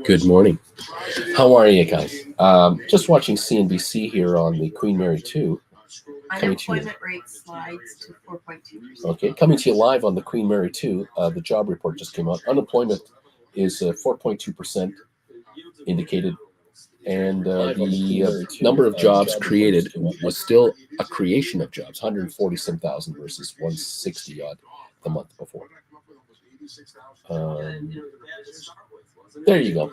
Good morning. How are you guys? Just watching CNBC here on the Queen Mary 2. Unemployment rate slides to 4.2%. Okay, coming to you live on the Queen Mary 2. The job report just came out. Unemployment is 4.2% indicated. And the number of jobs created was still a creation of jobs, 147,000 versus 160 odd the month before. There you go.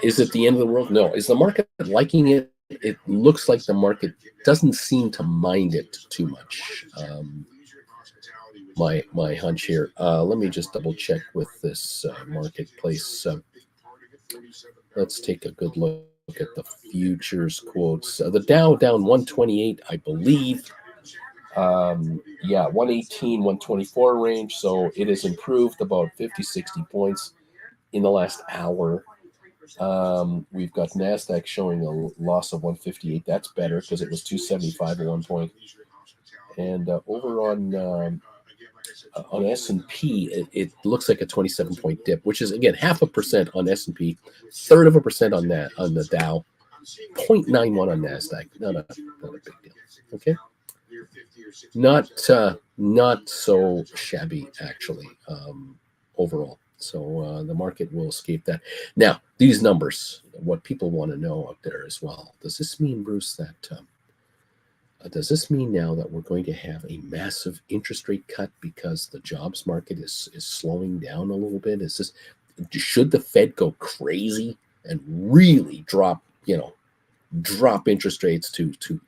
Is it the end of the world? No. Is the market liking it? It looks like the market doesn't seem to mind it too much. My hunch here. Let me just double check with this marketplace. Let's take a good look at the futures quotes. The Dow down 128, I believe. 118, 124 range. So it has improved about 50, 60 points in the last hour. We've got NASDAQ showing a loss of 158. That's better because it was 275 at one point. And over on S&P, it looks like a 27-point dip, which is, again, 0.5% on S&P, 1/3% on that on the Dow, 0.91 on NASDAQ. Not a big deal. Okay. Not so shabby, actually, overall. So the market will escape that. Now, these numbers, what people want to know out there as well. Does this mean, Bruce, that does this mean now that we're going to have a massive interest rate cut because the jobs market is slowing down a little bit? Should the Fed go crazy and really drop interest rates to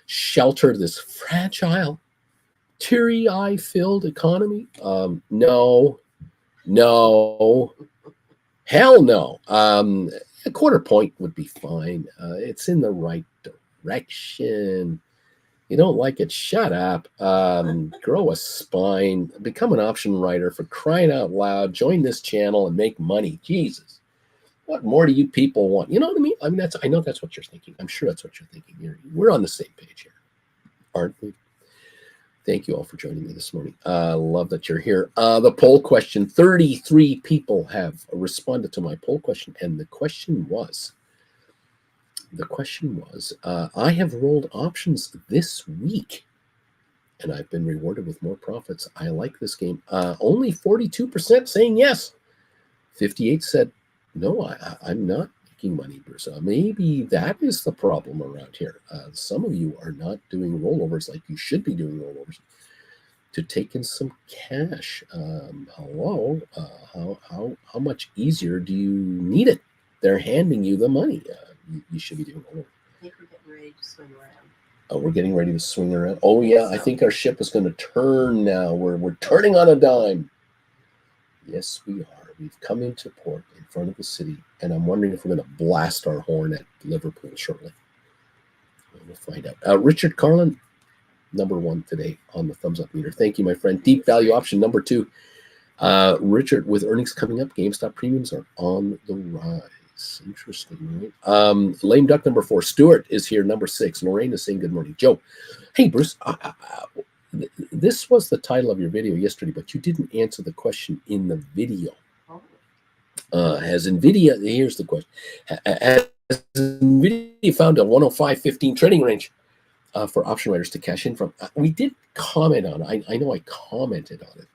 shelter this fragile, teary-eye filled economy? No, hell no. A quarter point would be fine. It's in the right direction. You don't like it? Shut up. Grow a spine. Become an option writer, for crying out loud. Join this channel and make money. Jesus. What more do you people want? You know what I mean? I know that's what you're thinking. I'm sure that's what you're thinking. We're on the same page here, aren't we? Thank you all for joining me this morning. Love that you're here. The poll question, 33 people have responded to my poll question. And the question was, I have rolled options this week and I've been rewarded with more profits. I like this game. Only 42% saying yes. 58 said, no, I'm not making money, Bruce. Maybe that is the problem around here. Some of you are not doing rollovers like you should be doing rollovers to take in some cash. Hello, how much easier do you need it? They're handing you the money. You should be doing rollovers. I think we're getting ready to swing around. Oh, we're getting ready to swing around. Oh yeah, I think our ship is going to turn now. We're turning on a dime. Yes, we are. We've come into port in front of the city, and I'm wondering if we're going to blast our horn at Liverpool shortly. We'll find out. Richard Carlin, number 1 today on the thumbs up meter. Thank you, my friend. Deep value option number 2. Richard, with earnings coming up, GameStop premiums are on the rise. Interesting, right? Lame duck number 4. Stuart is here, number 6. Lorraine is saying good morning. Joe, hey, Bruce. This was the title of your video yesterday, but you didn't answer the question in the video. Has Nvidia, here's the question, has Nvidia found a 105.15 trading range for option writers to cash in from? We did comment on it. I know I commented on it.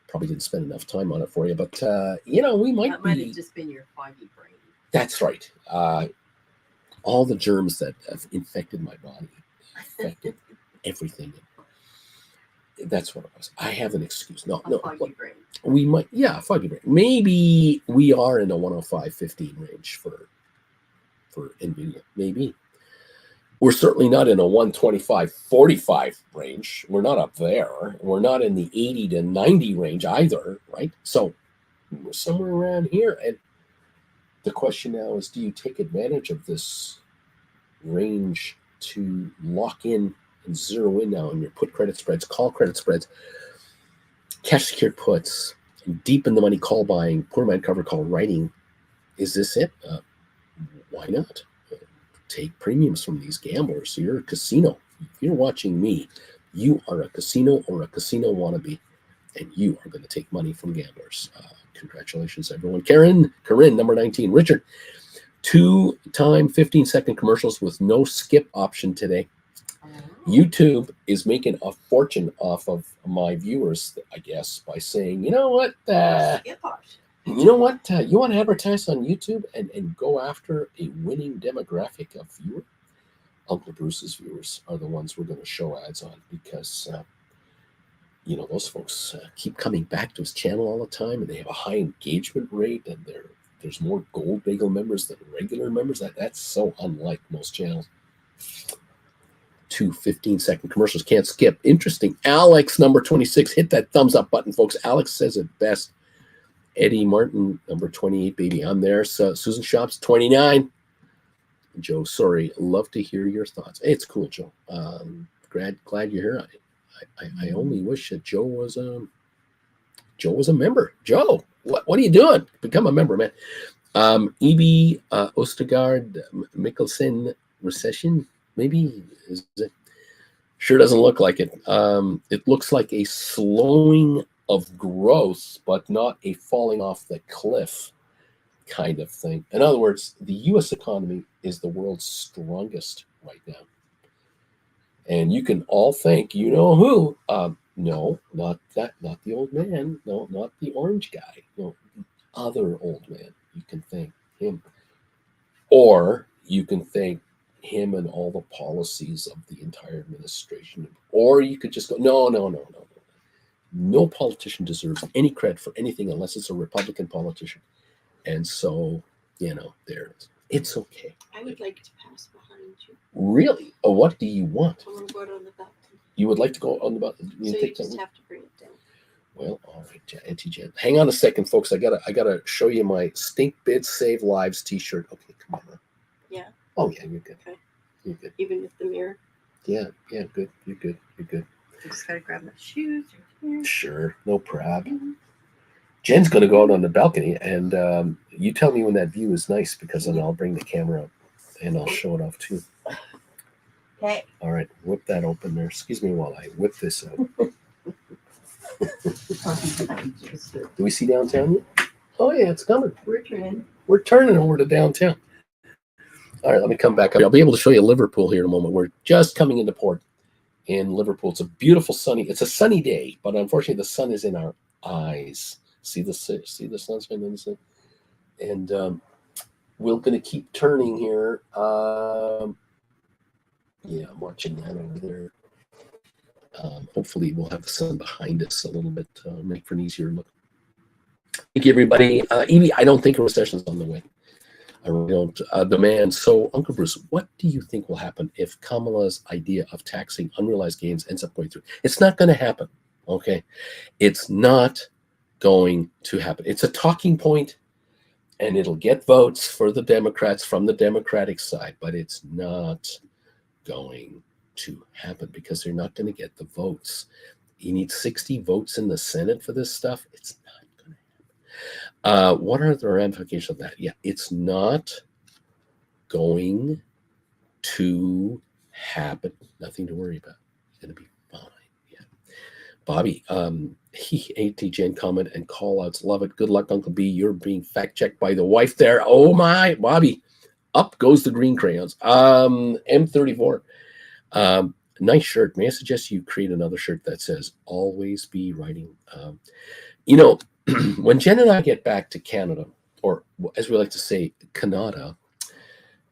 Probably didn't spend enough time on it for you, but we might That might have just been your foggy brain. That's right. All the germs that have infected my body, infected everything. That's what it was. I have an excuse. No. Foggy brain. We might, foggy brain. Maybe we are in a 105.15 range for Nvidia. Maybe. We're certainly not in a 125.45 range. We're not up there. We're not in the 80 to 90 range either, right? So we're somewhere around here. And the question now is, do you take advantage of this range to lock in and zero in now on your put credit spreads, call credit spreads, cash secured puts, deep in the money call buying, poor man cover call writing? Is this it? Why not? Take premiums from these gamblers. So you're a casino. If you're watching me, you are a casino or a casino wannabe, and you are going to take money from gamblers. Congratulations, everyone. Corinne, number 19. Richard, 2-time 15-second commercials with no skip option today. YouTube is making a fortune off of my viewers, I guess, by saying, you know what, you want to advertise on YouTube and go after a winning demographic of viewer? Uncle Bruce's viewers are the ones we're going to show ads on because, those folks keep coming back to his channel all the time, and they have a high engagement rate, and there's more Gold Bagel members than regular members. That's so unlike most channels. 2 15-second commercials, can't skip. Interesting. Alex, number 26, hit that thumbs up button, folks. Alex says it best. Eddie Martin, number 28, baby, I'm there. So Susan Shops, 29. Joe, sorry, love to hear your thoughts. Hey, it's cool, Joe. Glad you're here. I only wish that Joe was a member. Joe, what are you doing? Become a member, man. E.B. Ostergaard Mikkelsen recession, maybe is it? Sure doesn't look like it. It looks like a slowing of growth, but not a falling off the cliff kind of thing. In other words, the U.S. economy is the world's strongest right now. And you can all think, you know who? No, not the old man. No, not the orange guy. No, the other old man. You can thank him. Or you can thank him and all the policies of the entire administration. Or you could just go, no. No politician deserves any credit for anything unless it's a Republican politician. And so, there it is. It's okay. I would like to pass behind you. Really? Oh, what do you want? I want to go out on the balcony. You would like to go on the balcony? So you just have to bring it down. Well, all right, Auntie Jen. Hang on a second, folks. I gotta show you my Stink Bid Save Lives T-shirt. Okay, come on. Yeah. Oh yeah, you're good. Okay. You're good. Even with the mirror. Yeah, good. You're good. I just gotta grab my shoes. Sure, no prob. Mm-hmm. Jen's gonna go out on the balcony, and you tell me when that view is nice, because then I'll bring the camera up and I'll show it off too. Okay. All right, whip that open there. Excuse me while I whip this out. Do we see downtown yet? Oh yeah, it's coming. We're turning over to downtown. All right, let me come back up. I'll be able to show you Liverpool here in a moment. We're just coming into port in Liverpool. It's a beautiful it's a sunny day, but unfortunately the sun is in our eyes. See the sunshine in the sun? And we're going to keep turning here. Yeah, I'm watching that over there. Hopefully we'll have the sun behind us a little bit, make for an easier look. Thank you, everybody. Evie, I don't think a recession is on the way. I really don't. Demand. So, Uncle Bruce, what do you think will happen if Kamala's idea of taxing unrealized gains ends up going through? It's not going to happen, okay? It's not going to happen. It's a talking point, and it'll get votes for the Democrats from the Democratic side, but it's not going to happen because they're not going to get the votes. You need 60 votes in the Senate for this stuff. It's not going to happen. What are the ramifications of that? Yeah, it's not going to happen. Nothing to worry about. It's going to be fine. Yeah. Bobby, AT Jen comment and call outs. Love it. Good luck, Uncle B. You're being fact checked by the wife there. Oh my, Bobby. Up goes the green crayons. M34. Nice shirt. May I suggest you create another shirt that says always be writing? When Jen and I get back to Canada, or as we like to say, Canada,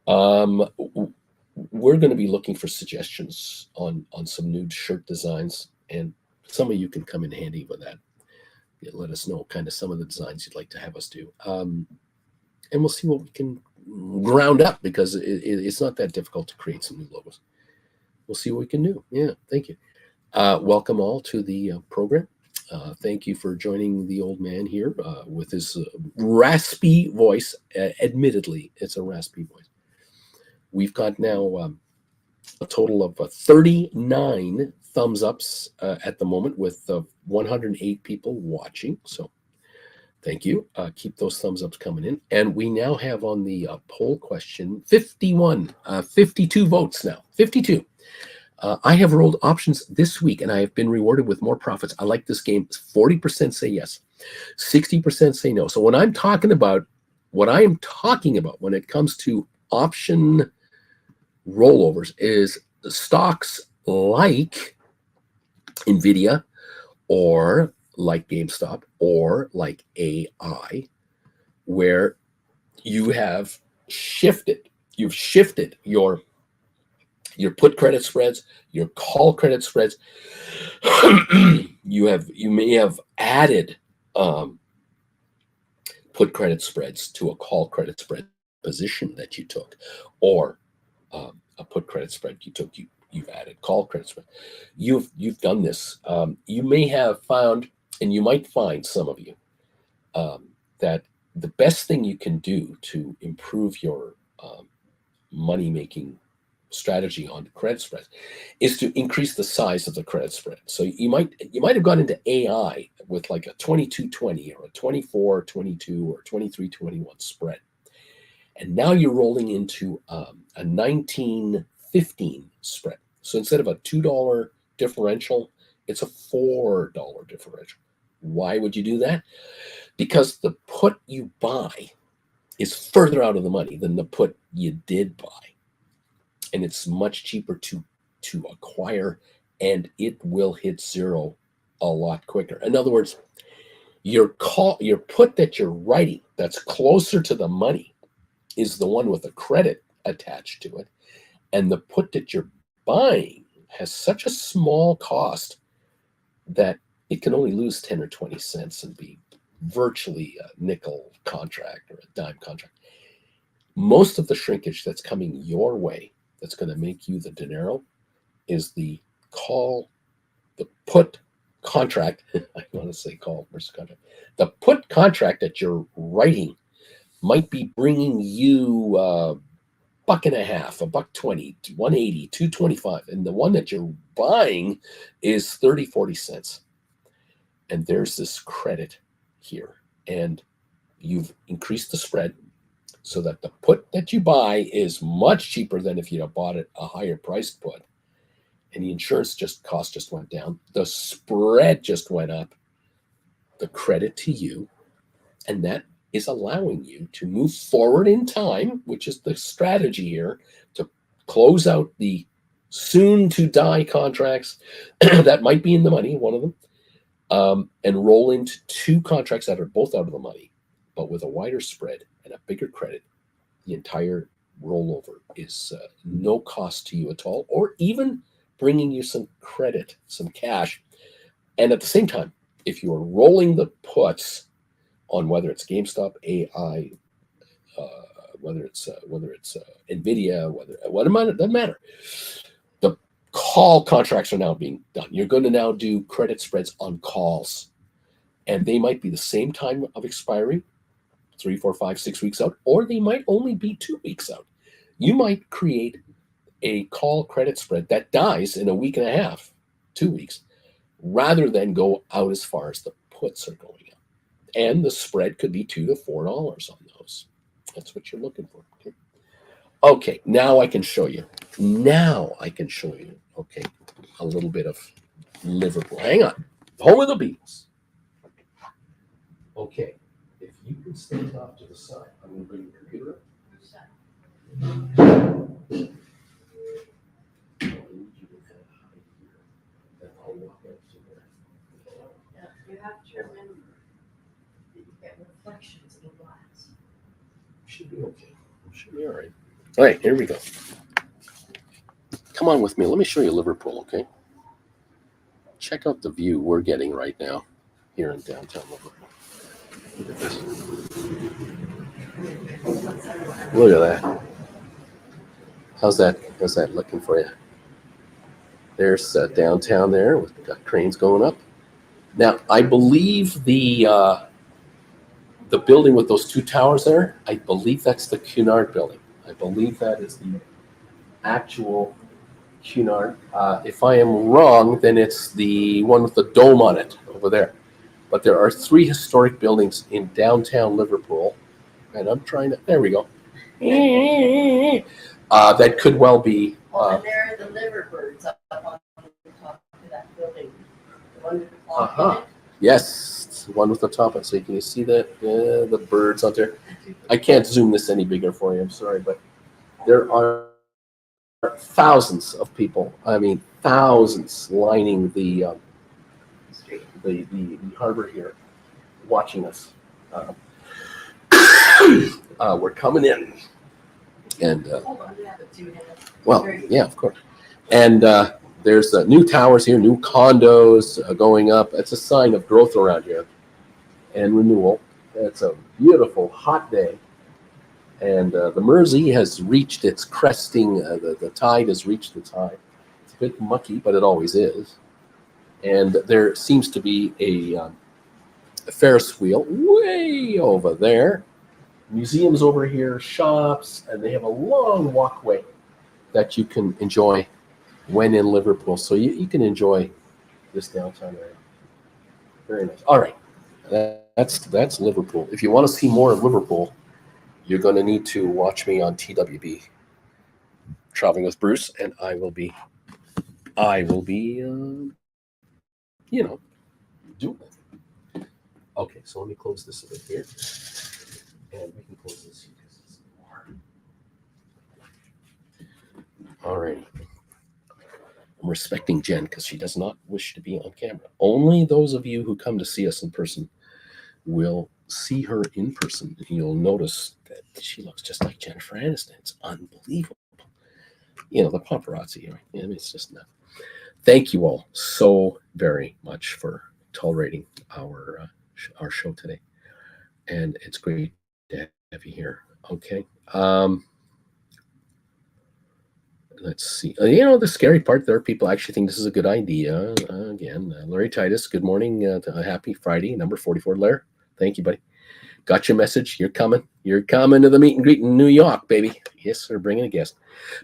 we're going to be looking for suggestions on some new shirt designs, and some of you can come in handy with that. Let us know kind of some of the designs you'd like to have us do. And we'll see what we can ground up, because it's not that difficult to create some new logos. We'll see what we can do. Yeah, thank you. Welcome all to the program. Thank you for joining the old man here with his raspy voice. Admittedly, it's a raspy voice. We've got now a total of 39 thumbs ups at the moment, with 108 people watching. So thank you. Keep those thumbs ups coming in. And we now have on the poll question 52 votes now. 52. I have rolled options this week, and I have been rewarded with more profits. I like this game. 40% say yes. 60% say no. So what I am talking about when it comes to option rollovers is stocks like Nvidia or like GameStop or like AI, where you've shifted your put credit spreads, your call credit spreads. you may have added put credit spreads to a call credit spread position that you took, or a put credit spread you took. You've added call credit spread. You've done this. You may have found, and you might find, some of you, that the best thing you can do to improve your money making strategy on credit spreads is to increase the size of the credit spread. So you might have gone into AI with like a 22-20 or a 24-22 or 23-21 spread, and now you're rolling into a 19-15 spread. So instead of a $2 differential, it's a $4 differential. Why would you do that? Because the put you buy is further out of the money than the put you did buy. And it's much cheaper to acquire, and it will hit zero a lot quicker. In other words, your put that you're writing that's closer to the money is the one with a credit attached to it. And the put that you're buying has such a small cost that it can only lose 10 or 20 cents and be virtually a nickel contract or a dime contract. Most of the shrinkage that's coming your way that's going to make you the dinero is the put contract. I want to say call versus contract. The put contract that you're writing might be bringing you $1.50, $1.20, $1.80, $2.25, and the one that you're buying is 30, 40 cents. And there's this credit here, and you've increased the spread so that the put that you buy is much cheaper than if you had bought it a higher priced put. And the insurance cost just went down. The spread just went up. The credit to you, and that is allowing you to move forward in time, which is the strategy here, to close out the soon-to-die contracts that might be in the money, one of them, and roll into two contracts that are both out of the money, but with a wider spread and a bigger credit. The entire rollover is no cost to you at all, or even bringing you some credit, some cash. And at the same time, if you are rolling the puts on whether it's GameStop, AI, whether it's Nvidia, it doesn't matter. The call contracts are now being done. You're going to now do credit spreads on calls, and they might be the same time of expiry, 3, 4, 5, 6 weeks out, or they might only be 2 weeks out. You might create a call credit spread that dies in a week and a half, 2 weeks, rather than go out as far as the puts are going up. And the spread could be $2 to $4 on those. That's what you're looking for. Okay, now I can show you. Okay, a little bit of Liverpool. Hang on. Home of the Beatles. Okay, if you can stand off to the side, I'm going to bring the computer up. You have to remember that you get reflections in the glass. Should be okay. Should be all right. All right, here we go. Come on with me. Let me show you Liverpool, okay? Check out the view we're getting right now here in downtown Liverpool. Look at this. Look at that. How's that looking for you? There's downtown there. We've got cranes going up. Now, I believe the building with those two towers there, I believe that's the Cunard building. I believe that is the actual Cunard. If I am wrong, then it's the one with the dome on it over there. But there are 3 historic buildings in downtown Liverpool, and I'm trying to. There we go. That could well be. And there are the liver birds up on the top of that building. The one with the clock in it. Yes. Yes, one with the top. Let's see. Can you see that? The birds out there. I can't zoom this any bigger for you. I'm sorry, but there are thousands of people. I mean, thousands lining the harbor here, watching us. Uh, we're coming in, and Hold on, you have it 2 minutes. well, yeah, of course. And there's new towers here, new condos going up. It's a sign of growth around here and renewal. It's a beautiful hot day, and the Mersey has reached its cresting. The tide has reached its high. It's a bit mucky, but it always is. And there seems to be a Ferris wheel way over there. Museums over here, shops, and they have a long walkway that you can enjoy when in Liverpool. So you can enjoy this downtown area. Very nice. All right. That's Liverpool. If you want to see more of Liverpool, you're going to need to watch me on TWB, Traveling with Bruce, and I will be, you know, doing it. Okay, so let me close this a bit here, and we can close this here because it's warm. All righty. I'm respecting Jen because she does not wish to be on camera. Only those of you who come to see us in person will see her in person. You'll notice that she looks just like Jennifer Aniston. It's unbelievable. You know, the paparazzi, right? I mean, it's just not. Thank you all so very much for tolerating our show today. And it's great to have you here. Okay. Let's see. You know, the scary part, there are people actually think this is a good idea. Again, Larry Titus, good morning. Happy Friday, number 44. Larry, thank you, buddy. Got your message. You're coming. You're coming to the meet and greet in New York, baby. Yes, sir. Bringing a guest.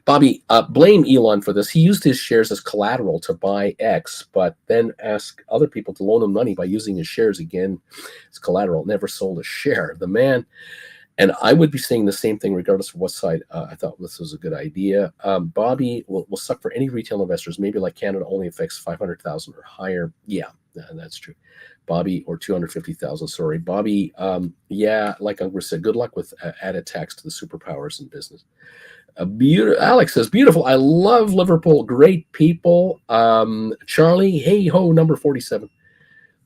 Bobby, blame Elon for this. He used his shares as collateral to buy X, but then asked other people to loan him money by using his shares again as collateral. Never sold a share. The man, and I would be saying the same thing regardless of what side I thought this was a good idea. Bobby will suck for any retail investors. Maybe like Canada only affects 500,000 or higher. Yeah, that's true. Bobby, or 250,000, sorry. Bobby, yeah, like Uncle said, good luck with added tax to the superpowers in business. Alex says, beautiful. I love Liverpool. Great people. Charlie, hey ho, number 47.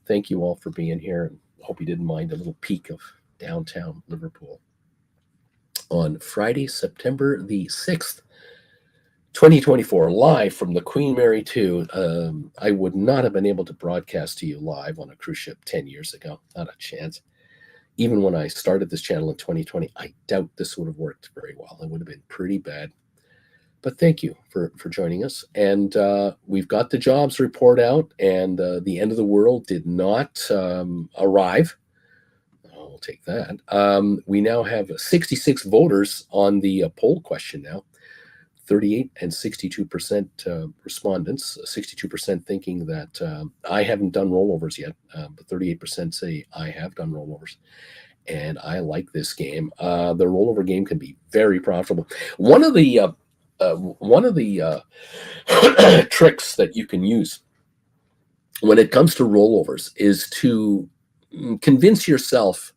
Thank you all for being here. And hope you didn't mind a little peek of downtown Liverpool on Friday, September the 6th. 2024, live from the Queen Mary 2. I would not have been able to broadcast to you live on a cruise ship 10 years ago. Not a chance. Even when I started this channel in 2020, I doubt this would have worked very well. It would have been pretty bad. But thank you for joining us. And we've got the jobs report out, and the end of the world did not arrive. I'll take that. We now have 66 voters on the poll question now. 38 and 62% respondents, 62% thinking that I haven't done rollovers yet, but 38% say I have done rollovers. And I like this game. The rollover game can be very profitable. One of the tricks that you can use when it comes to rollovers is to convince yourself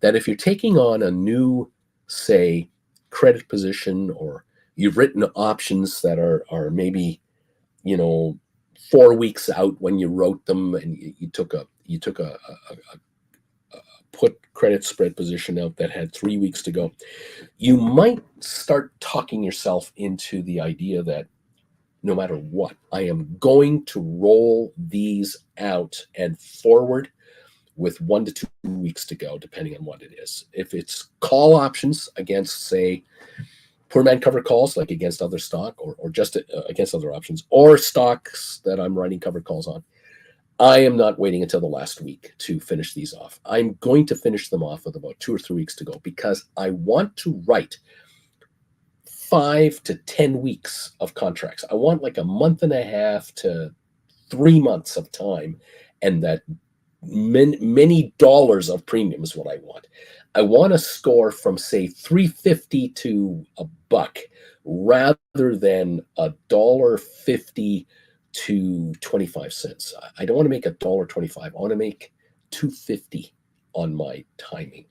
that if you're taking on a new, say, credit position, or you've written options that are maybe, 4 weeks out when you wrote them, and you took a put credit spread position out that had 3 weeks to go, you might start talking yourself into the idea that no matter what, I am going to roll these out and forward with 1 to 2 weeks to go, depending on what it is. If it's call options against, say, poor man covered calls, like against other stock, or just against other options, or stocks that I'm writing covered calls on, I am not waiting until the last week to finish these off. I'm going to finish them off with about 2 or 3 weeks to go, because I want to write 5 to 10 weeks of contracts. I want like a month and a half to 3 months of time, and that many dollars of premium is what I want. I want to score from, say, $3.50 to $1, rather than $1.50 to 25 cents. I don't want to make $1.25. I want to make 250 on my timing.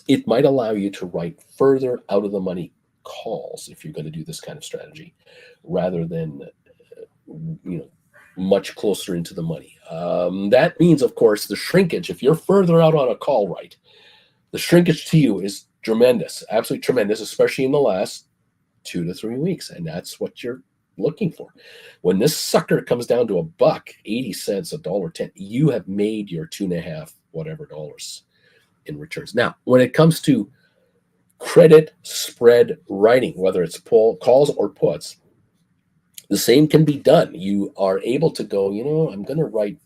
It might allow you to write further out of the money calls if you're going to do this kind of strategy, rather than much closer into the money. That means, of course, the shrinkage. If you're further out on a call, right, the shrinkage to you is tremendous, absolutely tremendous, especially in the last 2 to 3 weeks, and that's what you're looking for. When this sucker comes down to $1.80, $1.10, you have made your 2.5 whatever dollars in returns. Now, when it comes to credit spread writing, whether it's calls or puts, the same can be done. You are able to go, I'm going to write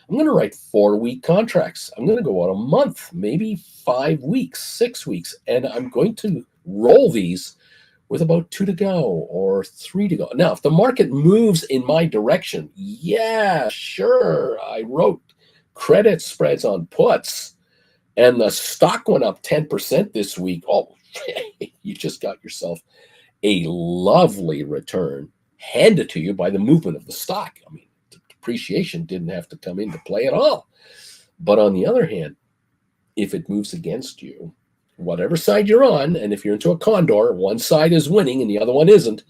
4-week contracts. I'm going to go out a month, maybe 5 weeks, 6 weeks, and I'm going to roll these with about 2 to go or 3 to go. Now, if the market moves in my direction, yeah, sure, I wrote credit spreads on puts and the stock went up 10% this week. Oh, you just got yourself a lovely return handed to you by the movement of the stock. I mean, the depreciation didn't have to come into play at all. But on the other hand, if it moves against you, whatever side you're on, and if you're into a condor, one side is winning and the other one isn't,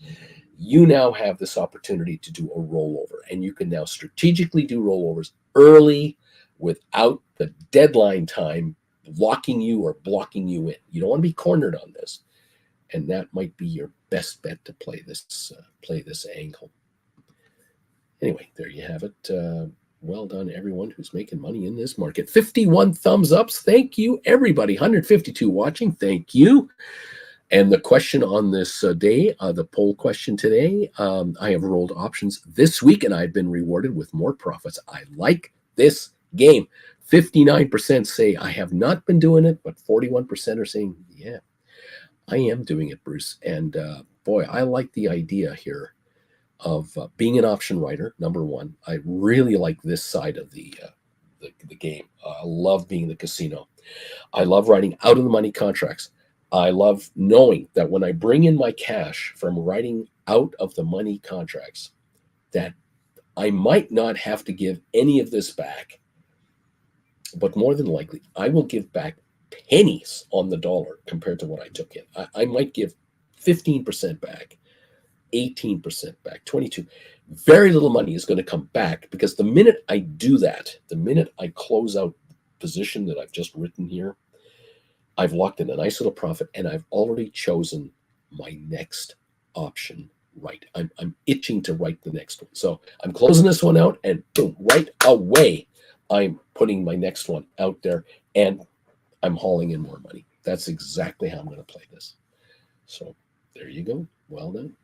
you now have this opportunity to do a rollover. And you can now strategically do rollovers early without the deadline time locking you or blocking you in. You don't want to be cornered on this. And that might be your best bet to play this angle. Anyway, there you have it. Well done, everyone who's making money in this market. 51 thumbs ups. Thank you, everybody. 152 watching. Thank you. And the question on this day, the poll question today, I have rolled options this week, and I've been rewarded with more profits. I like this game. 59% say I have not been doing it, but 41% are saying, yeah, I am doing it, Bruce. And boy, I like the idea here of being an option writer, number one. I really like this side of the game. I love being in the casino. I love writing out of the money contracts. I love knowing that when I bring in my cash from writing out of the money contracts, that I might not have to give any of this back, but more than likely, I will give back pennies on the dollar compared to what I took in. I might give 15% back, 18% back, 22%. Very little money is going to come back, because the minute I do that, the minute I close out the position that I've just written here, I've locked in a nice little profit, and I've already chosen my next option right. I'm itching to write the next one. So I'm closing this one out, and boom, right away, I'm putting my next one out there, and I'm hauling in more money. That's exactly how I'm going to play this. So there you go. Well done.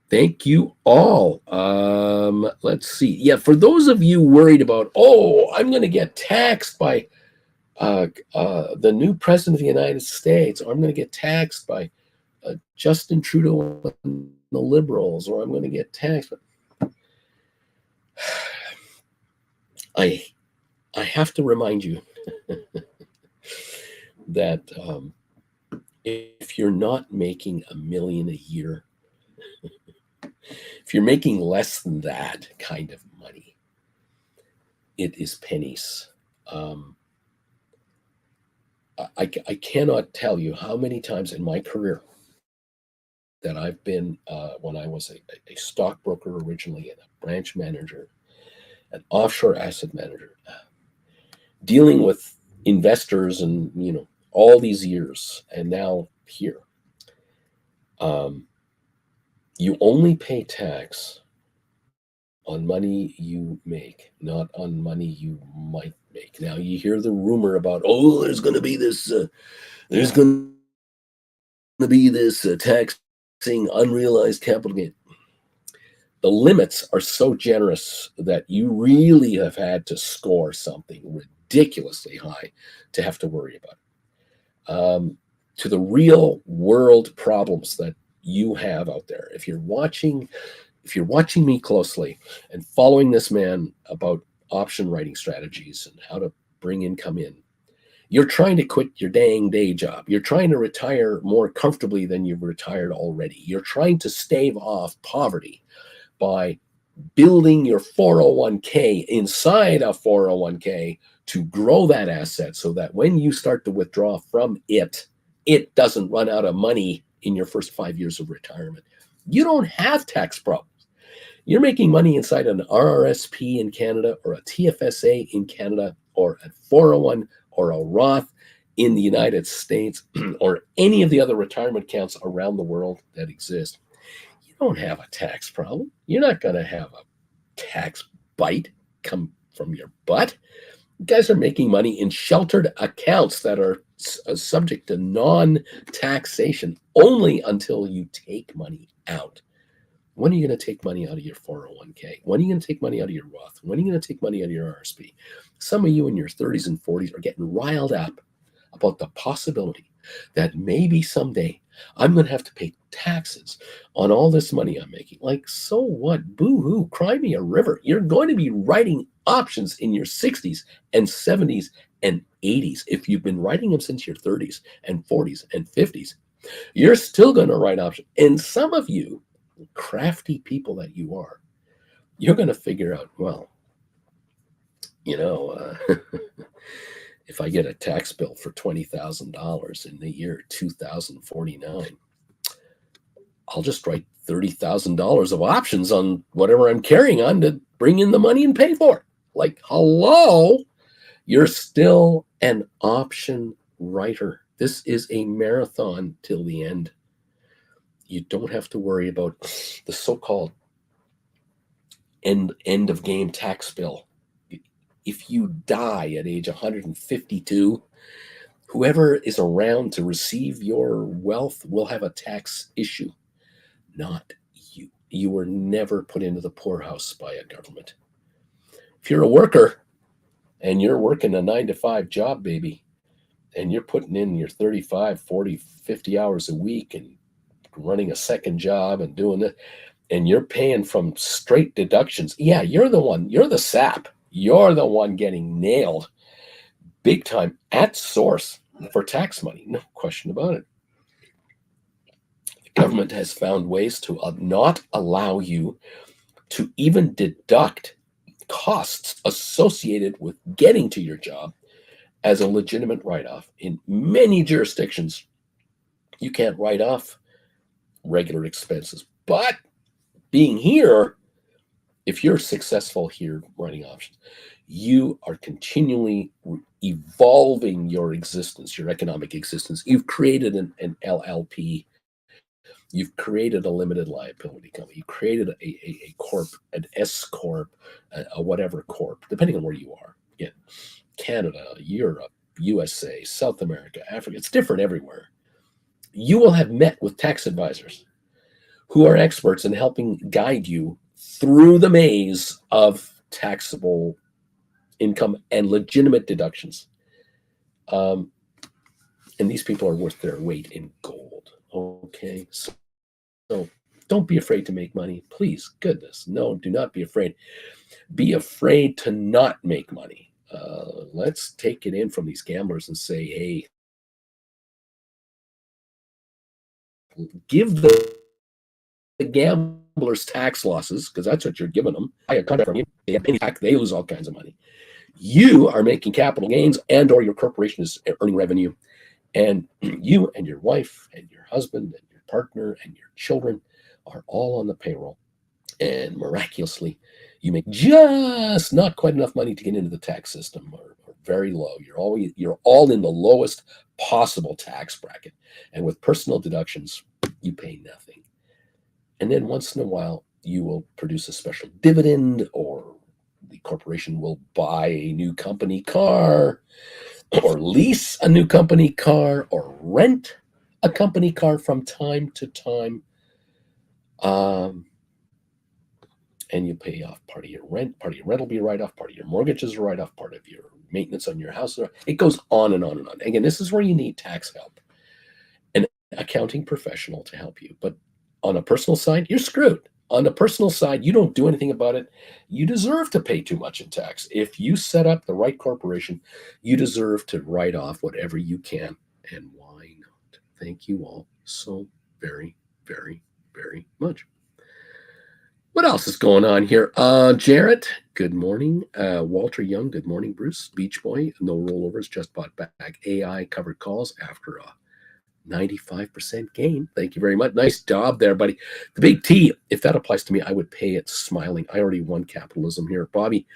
Thank you all. Let's see. Yeah, for those of you worried about, I'm going to get taxed by the new president of the United States, or I'm going to get taxed by Justin Trudeau and the Liberals, or I'm going to get taxed. I have to remind you that if you're not making $1 million a year, if you're making less than that kind of money, it is pennies. I cannot tell you how many times in my career that I've been, when I was a stockbroker originally, and a branch manager, an offshore asset manager, dealing with investors and, all these years, and now here. You only pay tax on money you make, not on money you might make. Now you hear the rumor about, there's going to be this, taxing unrealized capital gain. The limits are so generous that you really have had to score something ridiculously high to have to worry about it. To the real world problems that you have out there, if you're watching me closely and following this man about option writing strategies and how to bring income in, you're trying to quit your dang day job. You're trying to retire more comfortably than you've retired already. You're trying to stave off poverty by building your 401k inside a 401k to grow that asset so that when you start to withdraw from it, it doesn't run out of money in your first 5 years of retirement. You don't have tax problems. You're making money inside an RRSP in Canada or a TFSA in Canada or a 401 or a Roth in the United States or any of the other retirement accounts around the world that exist. You don't have a tax problem. You're not going to have a tax bite come from your butt. You guys are making money in sheltered accounts that are subject to non-taxation only until you take money out. When are you going to take money out of your 401k? When are you going to take money out of your Roth? When are you going to take money out of your RSP? Some of you in your 30s and 40s are getting riled up about the possibility that maybe someday I'm going to have to pay taxes on all this money I'm making. Like, so what? Boo-hoo, cry me a river. You're going to be writing options in your 60s and 70s and 80s. If you've been writing them since your 30s and 40s and 50s, you're still going to write options. And some of you, crafty people that you are, you're going to figure out, well, if I get a tax bill for $20,000 in the year 2049, I'll just write $30,000 of options on whatever I'm carrying on to bring in the money and pay for it. Like, hello, you're still an option writer. This is a marathon till the end. You don't have to worry about the so-called end of game tax bill. If you die at age 152, whoever is around to receive your wealth will have a tax issue, not you. You were never put into the poorhouse by a government. If you're a worker and you're working a 9-to-5 job, baby, and you're putting in your 35, 40, 50 hours a week and running a second job and doing it, and you're paying from straight deductions, yeah, you're the one, you're the sap. You're the one getting nailed big time at source for tax money. No question about it. The government has found ways to not allow you to even deduct costs associated with getting to your job as a legitimate write-off. In many jurisdictions, you can't write off regular expenses. But being here, if you're successful here writing options, you are continually evolving your existence, your economic existence. You've created an LLP. You've created a limited liability company. You created a corp, an S corp, a whatever corp, depending on where you are. Again, Canada, Europe, USA, South America, Africa. It's different everywhere. You will have met with tax advisors who are experts in helping guide you through the maze of taxable income and legitimate deductions. And these people are worth their weight in gold. Okay, so don't be afraid to make money. Please, goodness, no, do not be afraid. Be afraid to not make money. Let's take it in from these gamblers and say, hey, give the gamblers tax losses, because that's what you're giving them. Buy a contract from you, they have penny tax, they lose all kinds of money. You are making capital gains, and or your corporation is earning revenue, and you and your wife and your husband and your partner and your children are all on the payroll, and miraculously you make just not quite enough money to get into the tax system, or very low. You're all in the lowest possible tax bracket, and with personal deductions you pay nothing. And then once in a while you will produce a special dividend, or the corporation will buy a new company car, or lease a new company car, or rent a company car from time to time. And you pay off part of your rent. Part of your rent will be a write-off. Part of your mortgage is a write-off. Part of your maintenance on your house. It goes on and on and on. Again, this is where you need tax help, an accounting professional to help you. But on a personal side, you're screwed. On the personal side, you don't do anything about it. You deserve to pay too much in tax. If you set up the right corporation, you deserve to write off whatever you can. And why not? Thank you all so very, very, very much. What else is going on here? Jarrett, good morning. Walter Young, good morning. Bruce, Beach Boy, no rollovers, just bought back. AI covered calls after a 95% gain. Thank you very much. Nice job there, buddy. The big T, if that applies to me, I would pay it smiling. I already won capitalism here. Bobby,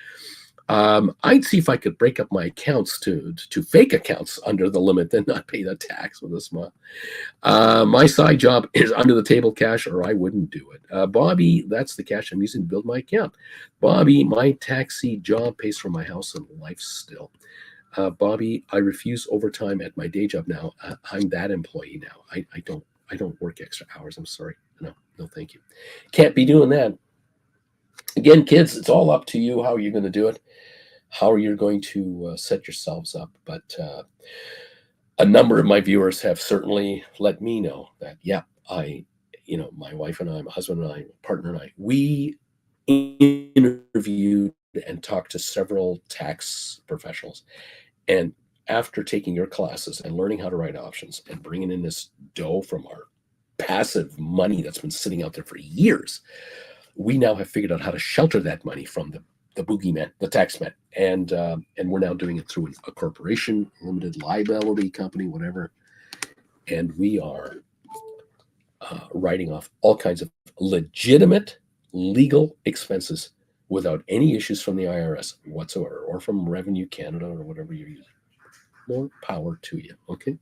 I'd see if I could break up my accounts to fake accounts under the limit and not pay the tax with a smile. My side job is under the table cash, or I wouldn't do it. Bobby, that's the cash I'm using to build my account. Bobby, my taxi job pays for my house and life still. Bobby, I refuse overtime at my day job now. I'm that employee now. I don't work extra hours. I'm sorry. No, thank you. Can't be doing that. Again, kids, it's all up to you how you're going to do it, how you're going to set yourselves up. But a number of my viewers have certainly let me know that, yeah, my wife and I, my husband and I, my partner and I, we interviewed and talked to several tax professionals. And after taking your classes and learning how to write options and bringing in this dough from our passive money that's been sitting out there for years, we now have figured out how to shelter that money from the boogeyman, the taxman, and we're now doing it through a corporation, limited liability company, whatever, and we are writing off all kinds of legitimate legal expenses without any issues from the IRS whatsoever, or from Revenue Canada, or whatever you're using. More power to you. Okay.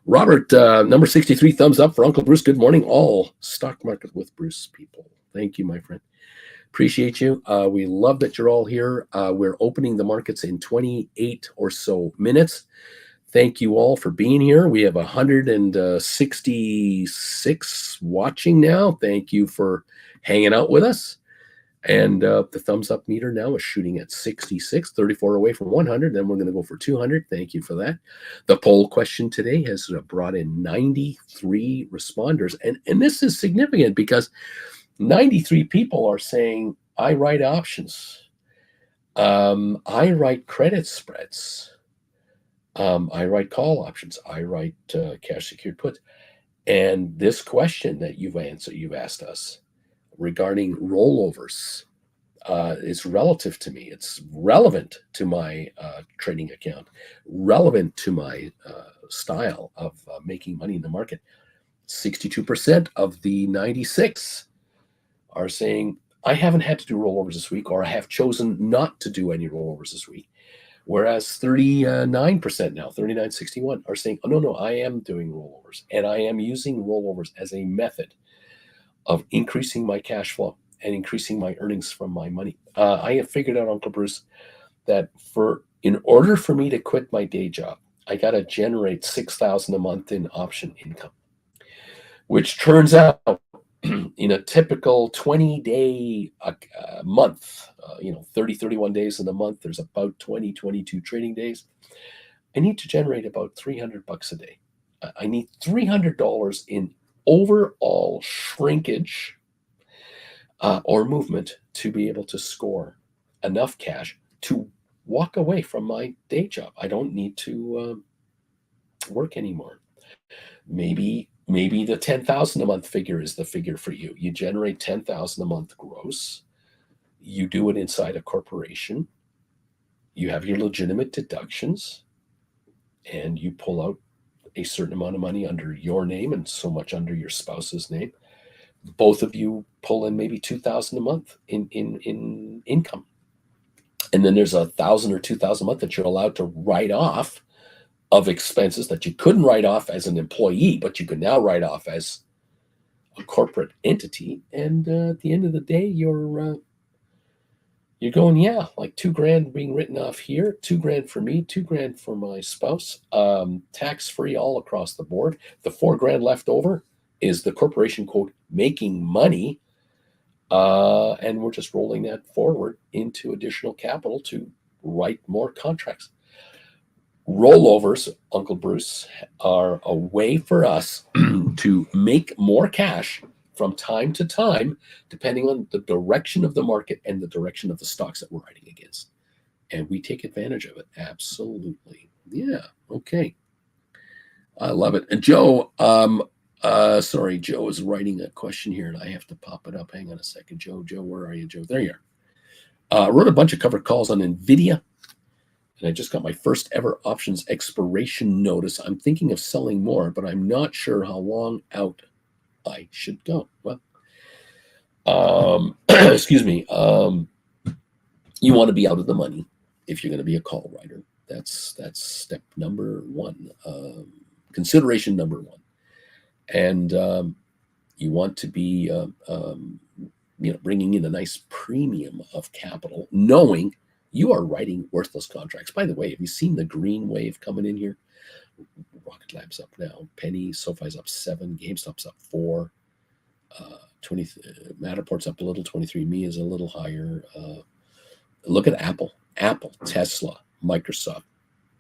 Robert, number 63, thumbs up for Uncle Bruce. Good morning, all Stock Market with Bruce people. Thank you, my friend. Appreciate you. We love that you're all here. We're opening the markets in 28 or so minutes. Thank you all for being here. We have 166 watching now. Thank you for hanging out with us. And the thumbs up meter now is shooting at 66, 34 away from 100. Then we're going to go for 200. Thank you for that. The poll question today has brought in 93 responders. And this is significant because 93 people are saying, I write options. I write credit spreads. I write call options. I write cash secured puts. And this question that you've asked us regarding rollovers is relative to me. It's relevant to my trading account, relevant to my style of making money in the market. 62% of the 96 are saying, I haven't had to do rollovers this week, or I have chosen not to do any rollovers this week. Whereas 39% now, 39.61, are saying, oh, no, I am doing rollovers, and I am using rollovers as a method of increasing my cash flow and increasing my earnings from my money. I have figured out, Uncle Bruce, that in order for me to quit my day job, I got to generate $6,000 a month in option income, which turns out in a typical 20-day month, 30, 31 days in a month, there's about 20, 22 trading days. I need to generate about $300 a day. I need $300 in overall shrinkage or movement to be able to score enough cash to walk away from my day job. I don't need to work anymore. Maybe the 10,000 a month figure is the figure for you. You generate 10,000 a month gross. You do it inside a corporation. You have your legitimate deductions, and you pull out a certain amount of money under your name and so much under your spouse's name. Both of you pull in maybe 2,000 a month in income. And then there's 1,000 or 2,000 a month that you're allowed to write off of expenses that you couldn't write off as an employee, but you can now write off as a corporate entity. And at the end of the day, you're going, yeah, like $2,000 being written off here, $2,000 for me, $2,000 for my spouse, tax-free all across the board. The $4,000 left over is the corporation quote making money, and we're just rolling that forward into additional capital to write more contracts. Rollovers, Uncle Bruce, are a way for us to make more cash from time to time, depending on the direction of the market and the direction of the stocks that we're writing against. And we take advantage of it. Absolutely. Yeah. Okay. I love it. And Joe, Sorry, Joe is writing a question here, and I have to pop it up. Hang on a second, Joe. Joe, where are you, Joe? There you are. Wrote a bunch of covered calls on Nvidia, and I just got my first ever options expiration notice. I'm thinking of selling more, but I'm not sure how long out I should go. Well, excuse me. You want to be out of the money if you're going to be a call writer. That's step number one. Consideration number one. And you want to be bringing in a nice premium of capital, knowing you are writing worthless contracts. By the way, have you seen the green wave coming in here? Rocket Lab's up now. Penny, Sofi's up 7, GameStop's up 4, 20. Matterport's up a little. 23andMe is a little higher. Look at Apple, Tesla, Microsoft,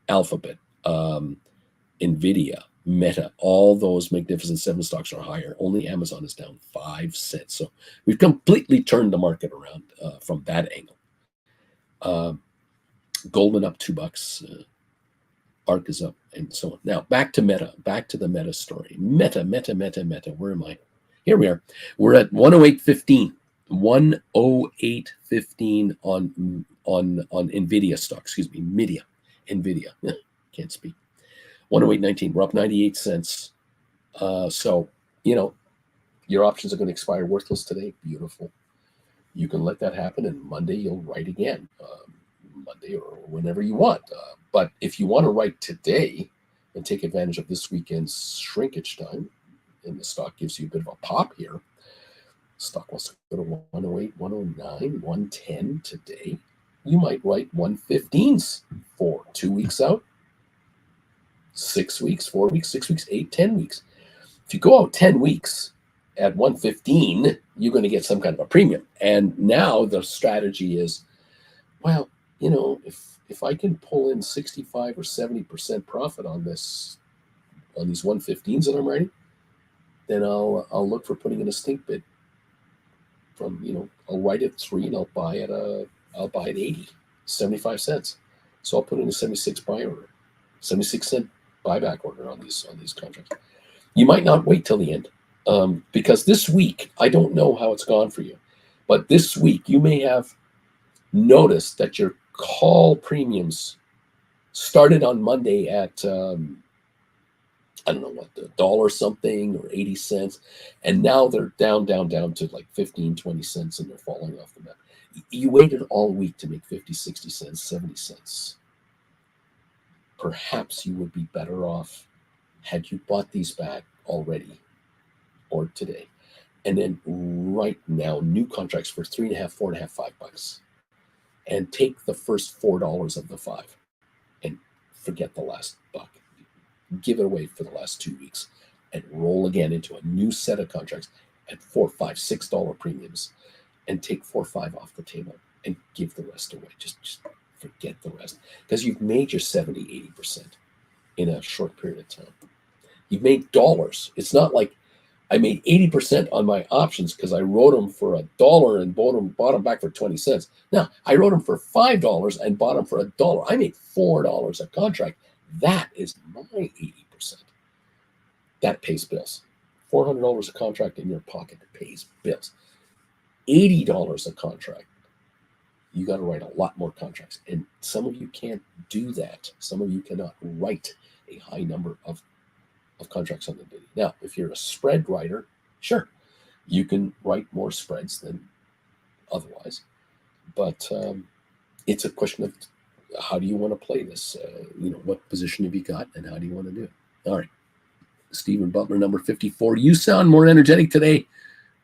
Alphabet, Nvidia, Meta. All those Magnificent Seven stocks are higher. Only Amazon is down 5 cents. So we've completely turned the market around from that angle. Goldman up $2. ARK is up, and so on. Now back to Meta. Back to the Meta story. Meta. Where am I? Here we are. We're at 108.15. 108.15 on Nvidia stock. Excuse me, Nvidia. Can't speak. 108.19. We're up 98 cents. So your options are going to expire worthless today. Beautiful. You can let that happen, and Monday you'll write again. Monday or whenever you want. But if you want to write today and take advantage of this weekend's shrinkage time, and the stock gives you a bit of a pop here, stock wants to go to 108, 109, 110 today. You might write 115s for 2 weeks out, 6 weeks, 4 weeks, 6 weeks, 8, 10 weeks. If you go out 10 weeks at 115, you're going to get some kind of a premium. And now the strategy is, well, if I can pull in 65 or 70% profit on these 115s that I'm writing, then I'll look for putting in a stink bid. From I'll write at 3 and I'll buy at 80, 75 cents. So I'll put in a 76 buy order, 76 cent buyback order on these contracts. You might not wait till the end, because this week I don't know how it's gone for you, but this week you may have noticed that your call premiums started on Monday at I don't know what, $1 something or 80 cents. And now they're down to like 15, 20 cents, and they're falling off the map. You waited all week to make 50, 60 cents, 70 cents. Perhaps you would be better off had you bought these back already or today. And then right now, new contracts for $3.5, $4.5, $5. And take the first $4 of the 5 and forget the last buck. Give it away for the last 2 weeks and roll again into a new set of contracts at $4, $5, $6 premiums, and take 4 or 5 off the table and give the rest away. Just forget the rest, because you've made your 70, 80% in a short period of time. You've made dollars. It's not like I made 80% on my options because I wrote them for $1 and bought them back for 20 cents. No, I wrote them for $5 and bought them for $1. I made $4 a contract. That is my 80%. That pays bills. $400 a contract in your pocket pays bills. $80 a contract. You got to write a lot more contracts. And some of you can't do that. Some of you cannot write a high number of contracts on the Nvidia. Now, if you're a spread writer, sure, you can write more spreads than otherwise. But it's a question of how do you want to play this? What position have you got, and how do you want to do it? All right. Stephen Butler, number 54. You sound more energetic today.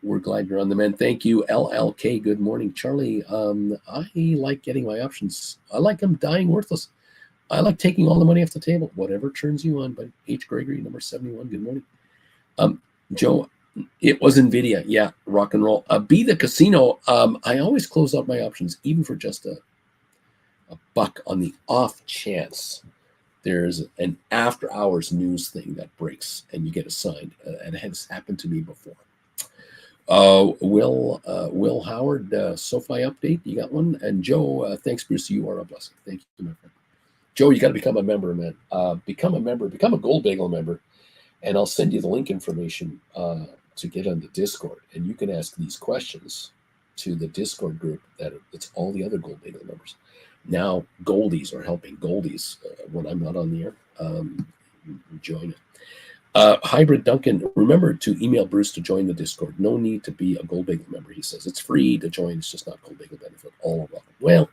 We're glad you're on the mend. Thank you. LLK, good morning. Charlie, I like getting my options. I like them dying worthless. I like taking all the money off the table. Whatever turns you on. But H. Gregory, number 71, good morning. Joe, it was Nvidia. Yeah, rock and roll. Be the casino. I always close out my options, even for just a buck, on the off chance there's an after hours news thing that breaks and you get assigned. And it has happened to me before. Will Howard, Sofi update. You got one? And Joe, thanks, Bruce. You are a blessing. Thank you, my friend. Joe, you got to become a member, man. Become a member. Become a Gold Bagel member. And I'll send you the link information to get on the Discord, and you can ask these questions to the Discord group it's all the other Gold Bagel members. Now Goldies are helping Goldies when I'm not on the air. Join it. Hybrid Duncan, remember to email Bruce to join the Discord. No need to be a Gold Bagel member. He says it's free to join. It's just not Gold Bagel benefit. All are welcome. Well,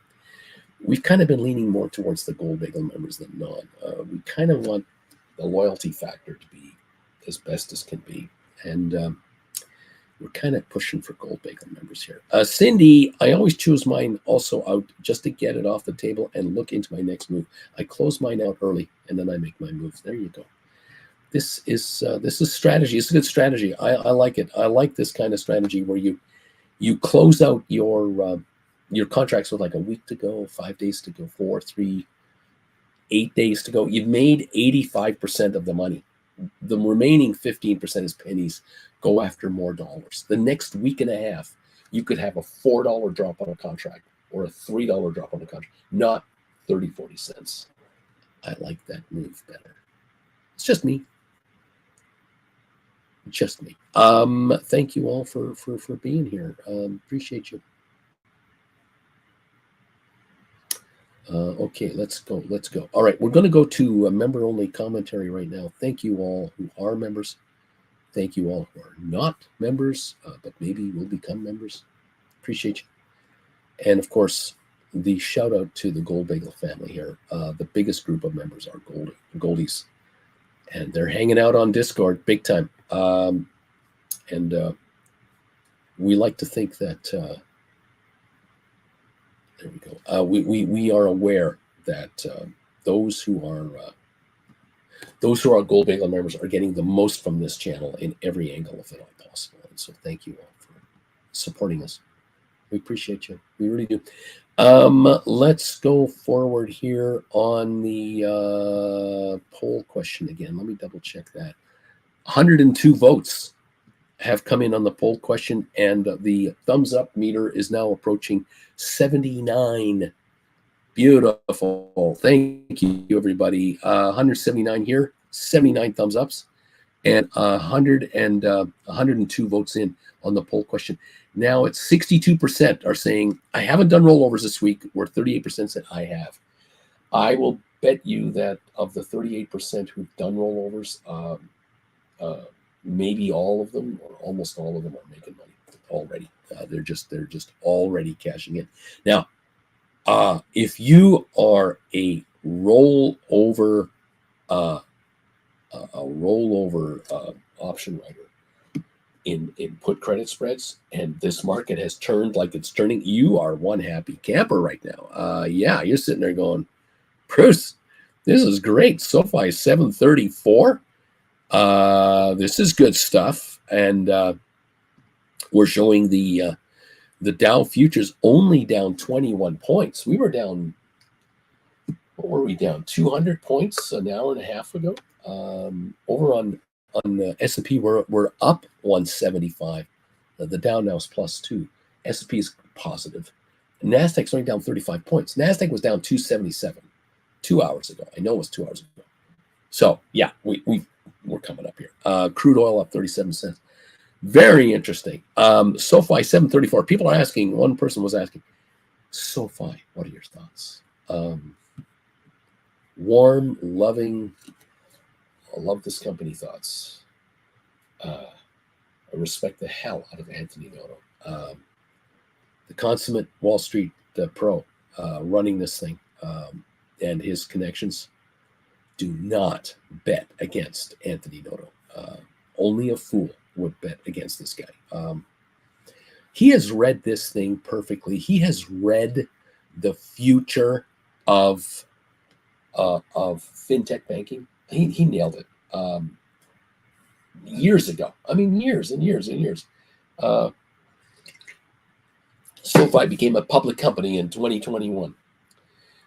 we've kind of been leaning more towards the Gold Bagel members than non. We kind of want the loyalty factor to be as best as can be. And we're kind of pushing for Gold Bagel members here. Cindy, I always choose mine also out just to get it off the table and look into my next move. I close mine out early and then I make my moves. There you go. This is strategy. It's a good strategy. I like it. I like this kind of strategy where you close out your contracts with like a week to go, 5 days to go, 4, 3, 8 days to go. You've made 85% of the money. The remaining 15% is pennies. Go after more dollars. The next week and a half, you could have a $4 drop on a contract or a $3 drop on a contract, not 30, 40 cents. I like that move better. It's just me. Just me. Thank you all for being here. Appreciate you. Okay, let's go. All right, we're going to go to member-only commentary right now. Thank you all who are members. Thank you all who are not members, but maybe will become members. Appreciate you. And of course, the shout out to the Gold Bagel family here. The biggest group of members are Goldies. And they're hanging out on Discord big time. And we like to think that there we go. We are aware that those who are Gold Bagel members are getting the most from this channel in every angle, if at all possible. And so thank you all for supporting us. We appreciate you. We really do. Let's go forward here on the poll question again. Let me double check that. 102 votes have come in on the poll question, and the thumbs up meter is now approaching 79. Beautiful. Thank you, everybody. 179 here, 79 thumbs ups, and 102 votes in on the poll question. Now it's 62% are saying, I haven't done rollovers this week, where 38% said I have. I will bet you that of the 38% who've done rollovers, maybe all of them or almost all of them are making money already. They're just already cashing in. Now, if you are a rollover option writer in put credit spreads, and this market has turned like it's turning, you are one happy camper right now. Yeah, you're sitting there going, Bruce, this is great. Sofi 734. This is good stuff. And we're showing the Dow futures only down 21 points. We were down, what were we down? 200 points an hour and a half ago. Over on the S&P, we're up 175. The Dow now is +2. S&P is positive. NASDAQ's only down 35 points. NASDAQ was down 277 2 hours ago. I know it was 2 hours ago. So yeah, we're coming up here. Crude oil up 37 cents. Very interesting. SoFi 734. People are asking, one person was asking, SoFi, what are your thoughts? Warm, loving, I love this company thoughts. I respect the hell out of Anthony Noto. The consummate Wall Street pro running this thing, and his connections. Do not bet against Anthony Noto. Only a fool would bet against this guy. He has read this thing perfectly. He has read the future of fintech banking. He nailed it years ago. I mean, years and years and years. SoFi became a public company in 2021.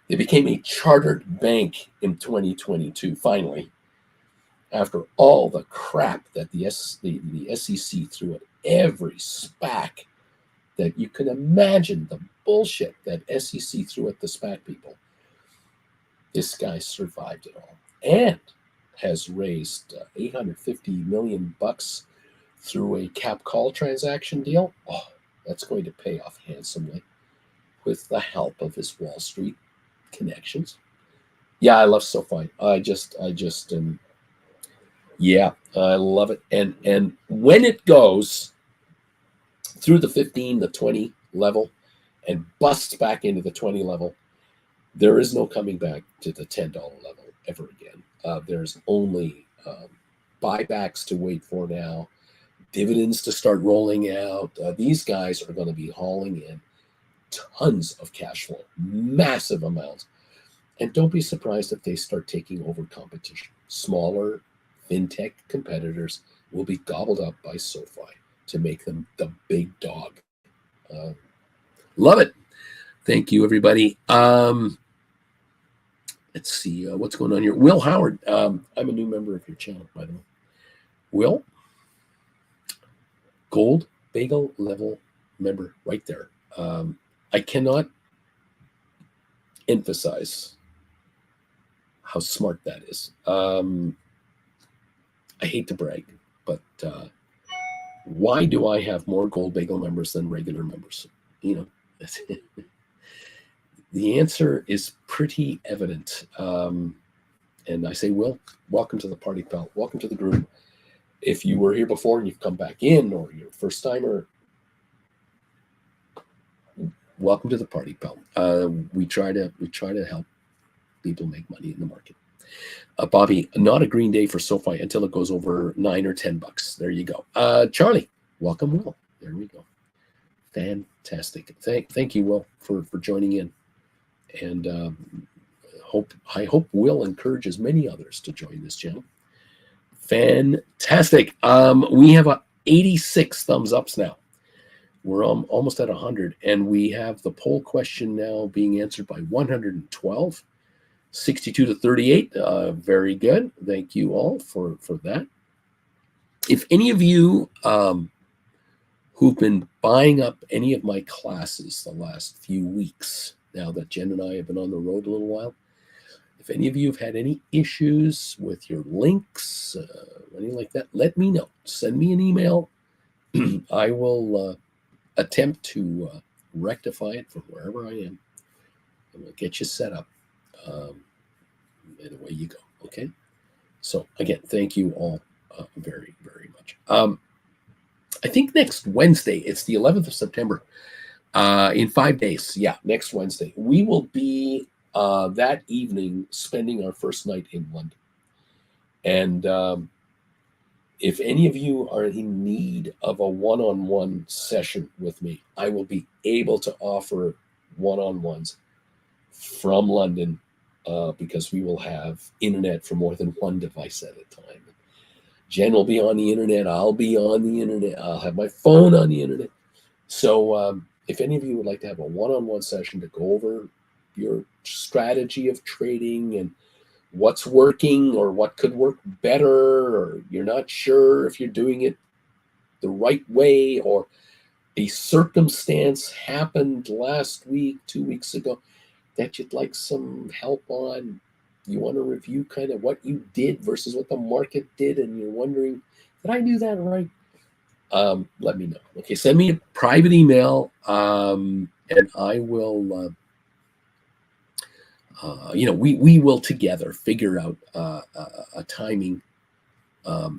They became a chartered bank in 2022, finally, after all the crap that the SEC threw at every SPAC that you can imagine, the bullshit that SEC threw at the SPAC people. This guy survived it all and has raised $850 million through a cap call transaction deal. Oh, that's going to pay off handsomely with the help of his Wall Street connections. Yeah, I love SoFi. Yeah, I love it. And when it goes through the 15, the 20 level and busts back into the 20 level, there is no coming back to the $10 level ever again. There's only buybacks to wait for now, dividends to start rolling out. These guys are going to be hauling in tons of cash flow, massive amounts. And don't be surprised if they start taking over competition. Smaller fintech competitors will be gobbled up by SoFi to make them the big dog. Love it. Thank you, everybody. Let's see what's going on here. Will Howard, I'm a new member of your channel, by the way. Will, gold bagel level member right there. I cannot emphasize how smart that is. I hate to brag, but why do I have more gold bagel members than regular members? You know, the answer is pretty evident. And I say, Will, welcome to the party, pal. Welcome to the group. If you were here before and you've come back in, or you're a first timer, welcome to the party, pal. We try to help people make money in the market. Bobby, not a green day for SoFi until it goes over $9 or $10. There you go. Charlie, welcome, Will. There we go. Fantastic. Thank you, Will, for joining in. And I hope Will encourages many others to join this channel. Fantastic. We have 86 thumbs ups now. We're almost at 100, and we have the poll question now being answered by 112, 62 to 38. Very good. Thank you all for that. If any of you who've been buying up any of my classes the last few weeks, now that Jen and I have been on the road a little while, if any of you have had any issues with your links, anything like that, let me know. Send me an email. I will attempt to rectify it from wherever I am. I'm going to get you set up. And away you go. Okay. So again, thank you all very, very much. I think next Wednesday, it's the 11th of September, in 5 days. Yeah, next Wednesday. We will be that evening spending our first night in London. And if any of you are in need of a one-on-one session with me, I will be able to offer one-on-ones from London because we will have internet for more than one device at a time. Jen will be on the internet. I'll be on the internet. I'll have my phone on the internet. So if any of you would like to have a one-on-one session to go over your strategy of trading and what's working or what could work better, or you're not sure if you're doing it the right way, or a circumstance happened last week, 2 weeks ago, that you'd like some help on, you want to review kind of what you did versus what the market did, and you're wondering, did I do that right? Let me know. Okay, send me a private email, and I will we will together figure out a timing, a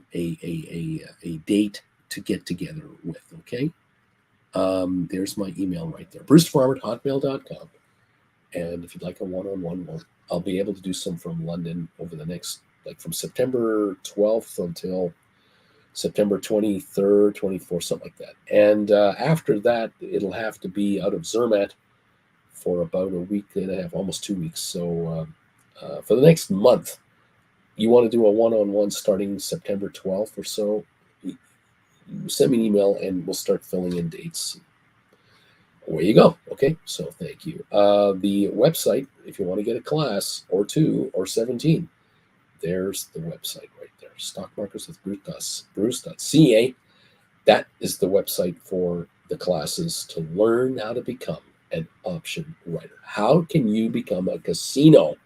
date to get together with. Okay. There's my email right there, brucefarmer@hotmail.com. And if you'd like a one-on-one one, I'll be able to do some from London over the next, like from September 12th until September 23rd, 24th, something like that. And after that, it'll have to be out of Zermatt for about a week and a half, almost 2 weeks. So for the next month, you want to do a one-on-one starting September 12th or so, you send me an email and we'll start filling in dates. Away you go. Okay, so thank you. The website, if you want to get a class or 2 or 17, there's the website right there. Stock Markets with Bruce.ca. That is the website for the classes to learn how to become an option writer. How can you become a casino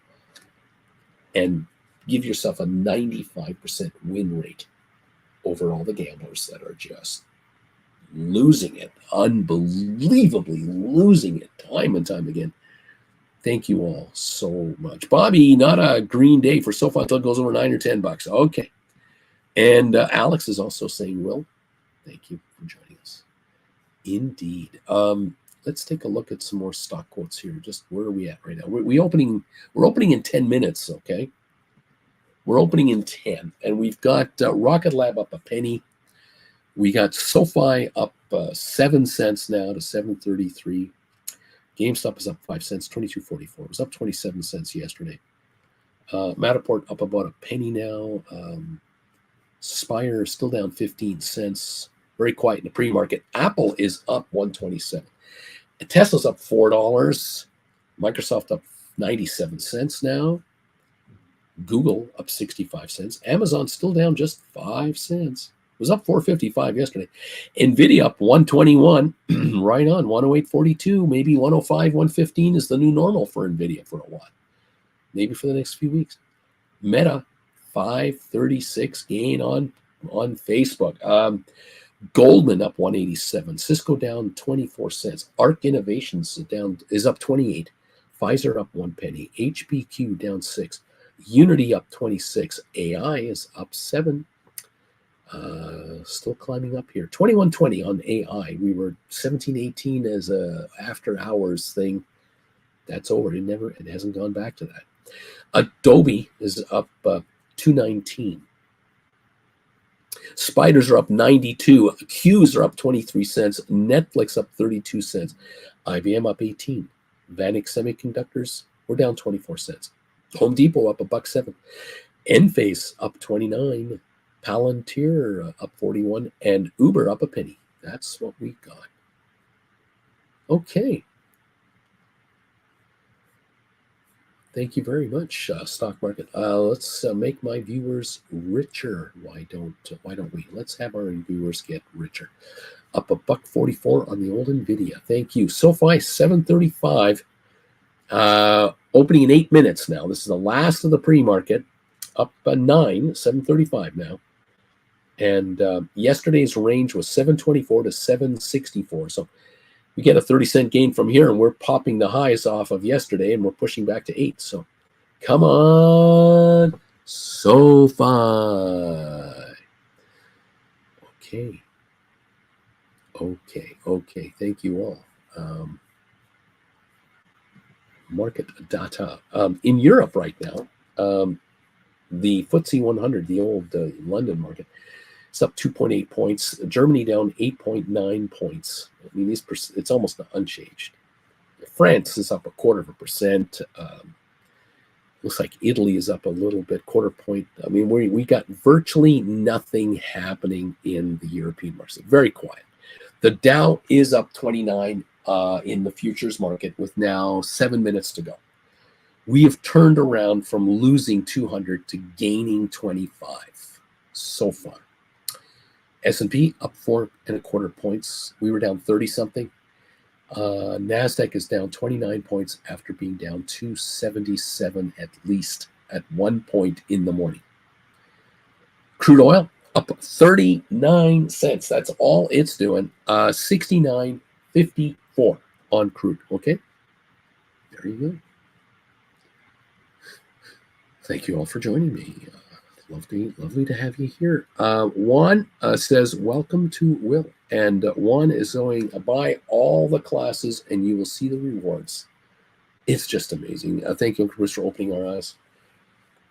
and give yourself a 95% win rate over all the gamblers that are just losing it, unbelievably losing it time and time again. Thank you all so much. Bobby, not a green day for Sofi until it goes over $9 or $10. Okay. And Alex is also saying, Will, thank you for joining us. Indeed. Let's take a look at some more stock quotes here. Just where are we at right now? We're opening in 10 minutes, okay? We're opening in 10. And we've got Rocket Lab up a penny. We got SoFi up 7 cents now to 7.33. GameStop is up 5 cents, 22.44. It was up 27 cents yesterday. Matterport up about a penny now. Spire still down 15 cents. Very quiet in the pre-market. Apple is up 127. Tesla's up $4. Microsoft up 97 cents now. Google up 65 cents. Amazon still down just 5 cents. It was up 4.55 yesterday. Nvidia up 121. Right on 108.42. Maybe 105, 115 is the new normal for Nvidia for a while. Maybe for the next few weeks. Meta 5.36 gain on Facebook. Goldman up 187. Cisco down 24 cents. Arc Innovations is up 28. Pfizer up 1 penny. HBQ down 6. Unity up 26. AI is up 7. Still climbing up here. 21.20 on AI. We were 17.18 as a after hours thing. That's over. It hasn't gone back to that. Adobe is up 2.19. Spiders are up 92. Qs are up 23 cents. Netflix up 32 cents. IBM up 18. Vanik Semiconductors, we're down 24 cents. Home Depot up $1.07. Enphase up 29. Palantir up 41. And Uber up a penny. That's what we got. Okay. Thank you very much, stock market. Let's make my viewers richer. Why don't we? Let's have our viewers get richer. Up $1.44 on the old Nvidia. Thank you. SoFi 735. Opening in 8 minutes now. This is the last of the pre-market. Up 9, 735 now. And yesterday's range was 724 to 764. So we get a 30-cent gain from here, and we're popping the highs off of yesterday, and we're pushing back to 8. So come on, SoFi. Okay. Thank you all. Market data. In Europe right now, the FTSE 100, the old London market, it's up 2.8 points. Germany down 8.9 points. I mean, it's almost unchanged. France is up 0.25%. Looks like Italy is up a little bit, 0.25 point. I mean, we got virtually nothing happening in the European market. Very quiet. The Dow is up 29 in the futures market with now 7 minutes to go. We have turned around from losing 200 to gaining 25 so far. S&P up 4.25 points. We were down 30-something. NASDAQ is down 29 points after being down 277 at least at one point in the morning. Crude oil up 39 cents. That's all it's doing. 69.54 on crude. Okay. There you go. Thank you all for joining me. Lovely to have you here. Juan says, welcome to Will. And Juan is going, buy all the classes and you will see the rewards. It's just amazing. Thank you, Chris, for opening our eyes.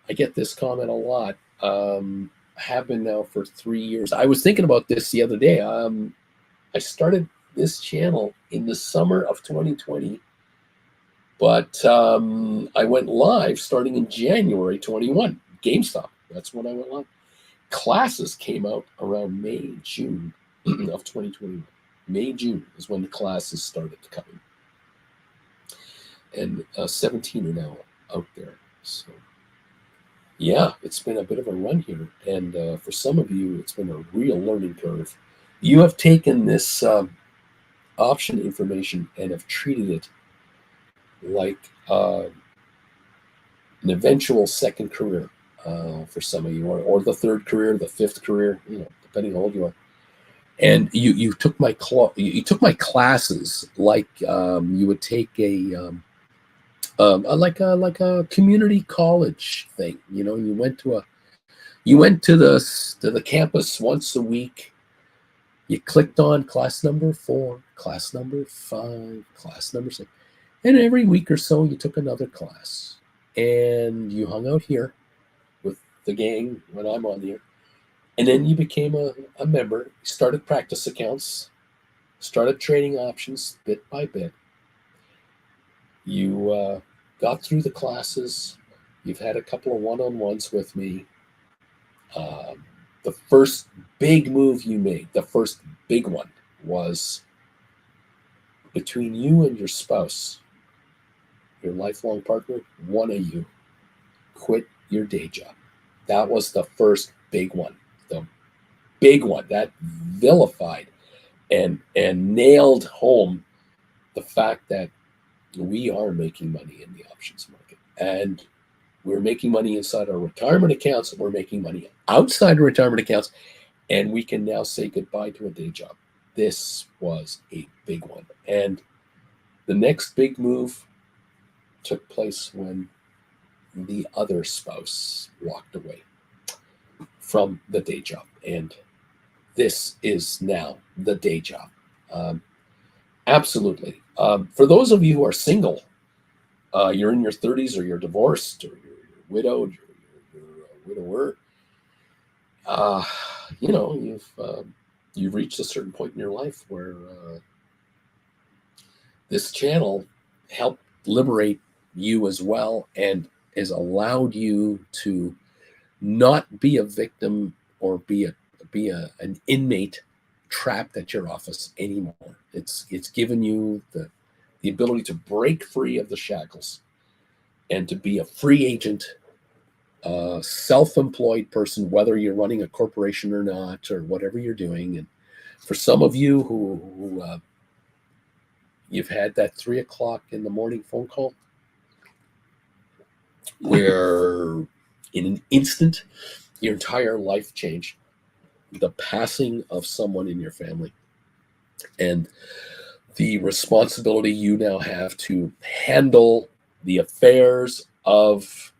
I get this comment a lot. Have been now for 3 years. I was thinking about this the other day. I started this channel in the summer of 2020. But I went live starting in January 21, GameStop. That's when I went live. Classes came out around May, June of 2021. May, June is when the classes started coming. And 17 are now out there. So, yeah, it's been a bit of a run here. And for some of you, it's been a real learning curve. You have taken this option information and have treated it like an eventual second career. for some of you, or the third career, the fifth career, depending on how old you are. And you took you took my classes like you would take like a community college thing. You went to the campus once a week. You clicked on class number 4, class number 5, class number 6, and every week or so you took another class, and you hung out here with the gang when I'm on here, and then you became a member. Started practice accounts, started trading options bit by bit. You got through the classes. You've had a couple of one-on-ones with me. The first big move you made, the first big one, was between you and your spouse, your lifelong partner. One of you quit your day job. That was the first big one. The big one that vilified and nailed home the fact that we are making money in the options market, and we're making money inside our retirement accounts, we're making money outside retirement accounts, and we can now say goodbye to a day job. This was a big one. And the next big move took place when the other spouse walked away from the day job. And this is now the day job. Absolutely. For those of you who are single, you're in your 30s, or you're divorced, or you're widowed, or you're a widower, you've reached a certain point in your life where this channel helped liberate you as well, and has allowed you to not be a victim or be an inmate trapped at your office anymore. It's given you the ability to break free of the shackles and to be a free agent, self-employed person, whether you're running a corporation or not, or whatever you're doing. And for some of you who you've had that 3 o'clock in the morning phone call where in an instant your entire life changed, the passing of someone in your family, and the responsibility you now have to handle the affairs of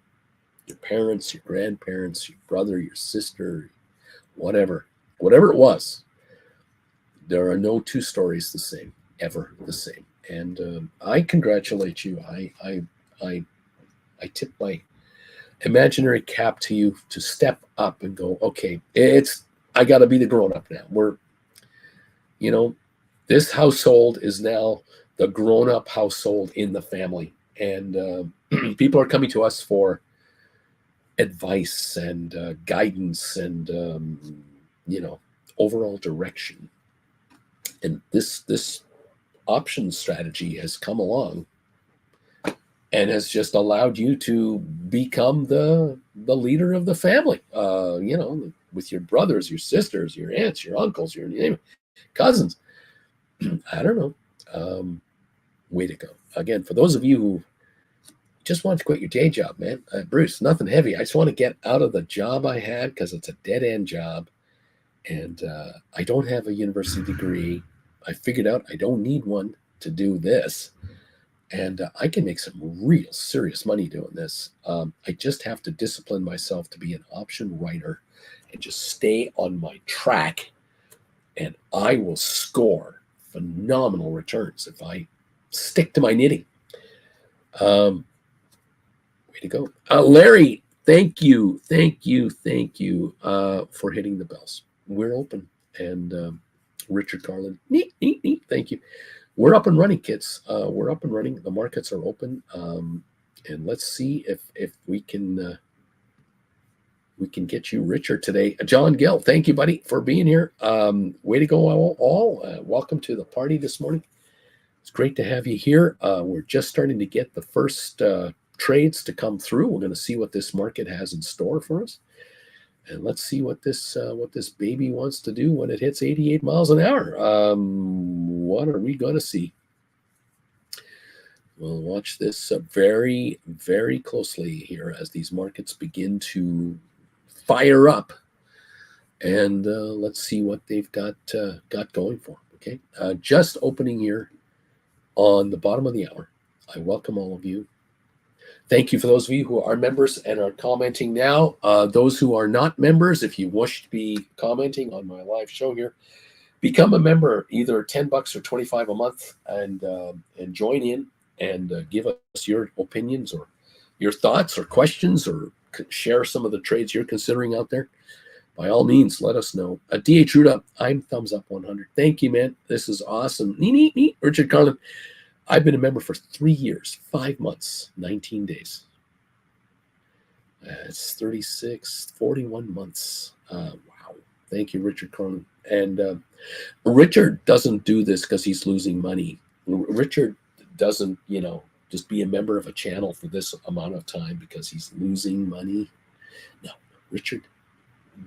your parents, your grandparents, your brother, your sister, whatever it was. There are no two stories the same, ever the same. And I congratulate you. I tip my imaginary cap to you to step up and go, okay, I got to be the grown up now. This household is now the grown up household in the family. And people are coming to us for advice and guidance and, overall direction. And this option strategy has come along and has just allowed you to become the leader of the family, with your brothers, your sisters, your aunts, your uncles, your cousins. I don't know. Way to go. Again, for those of you who just want to quit your day job, man, Bruce, nothing heavy. I just want to get out of the job I had because it's a dead-end job. And I don't have a university degree. I figured out I don't need one to do this. And I can make some real serious money doing this. I just have to discipline myself to be an option writer and just stay on my track. And I will score phenomenal returns if I stick to my knitting. Way to go. Larry, thank you for hitting the bells. We're open. And Richard Carlin, neat. Thank you. We're up and running, kids. We're up and running. The markets are open. And let's see if we can get you richer today. John Gill, thank you, buddy, for being here. Way to go, all. Welcome to the party this morning. It's great to have you here. We're just starting to get the first trades to come through. We're going to see what this market has in store for us. And let's see what this baby wants to do when it hits 88 miles an hour. What are we going to see? We'll watch this very, very closely here as these markets begin to fire up, and let's see what they've got going for. Okay, just opening here on the bottom of the hour. I welcome all of you. Thank you for those of you who are members and are commenting now. Those who are not members, if you wish to be commenting on my live show here, become a member, either $10 or $25 a month, and join in and give us your opinions or your thoughts or questions, or share some of the trades you're considering out there. By all means, let us know. DH Ruda, I'm thumbs up 100. Thank you, man. This is awesome. Neat. Richard Carlin, I've been a member for 3 years, 5 months, 19 days. It's 36, 41 months. Wow. Thank you, Richard Carlin. And Richard doesn't do this because he's losing money. Richard doesn't, just be a member of a channel for this amount of time because he's losing money. No, Richard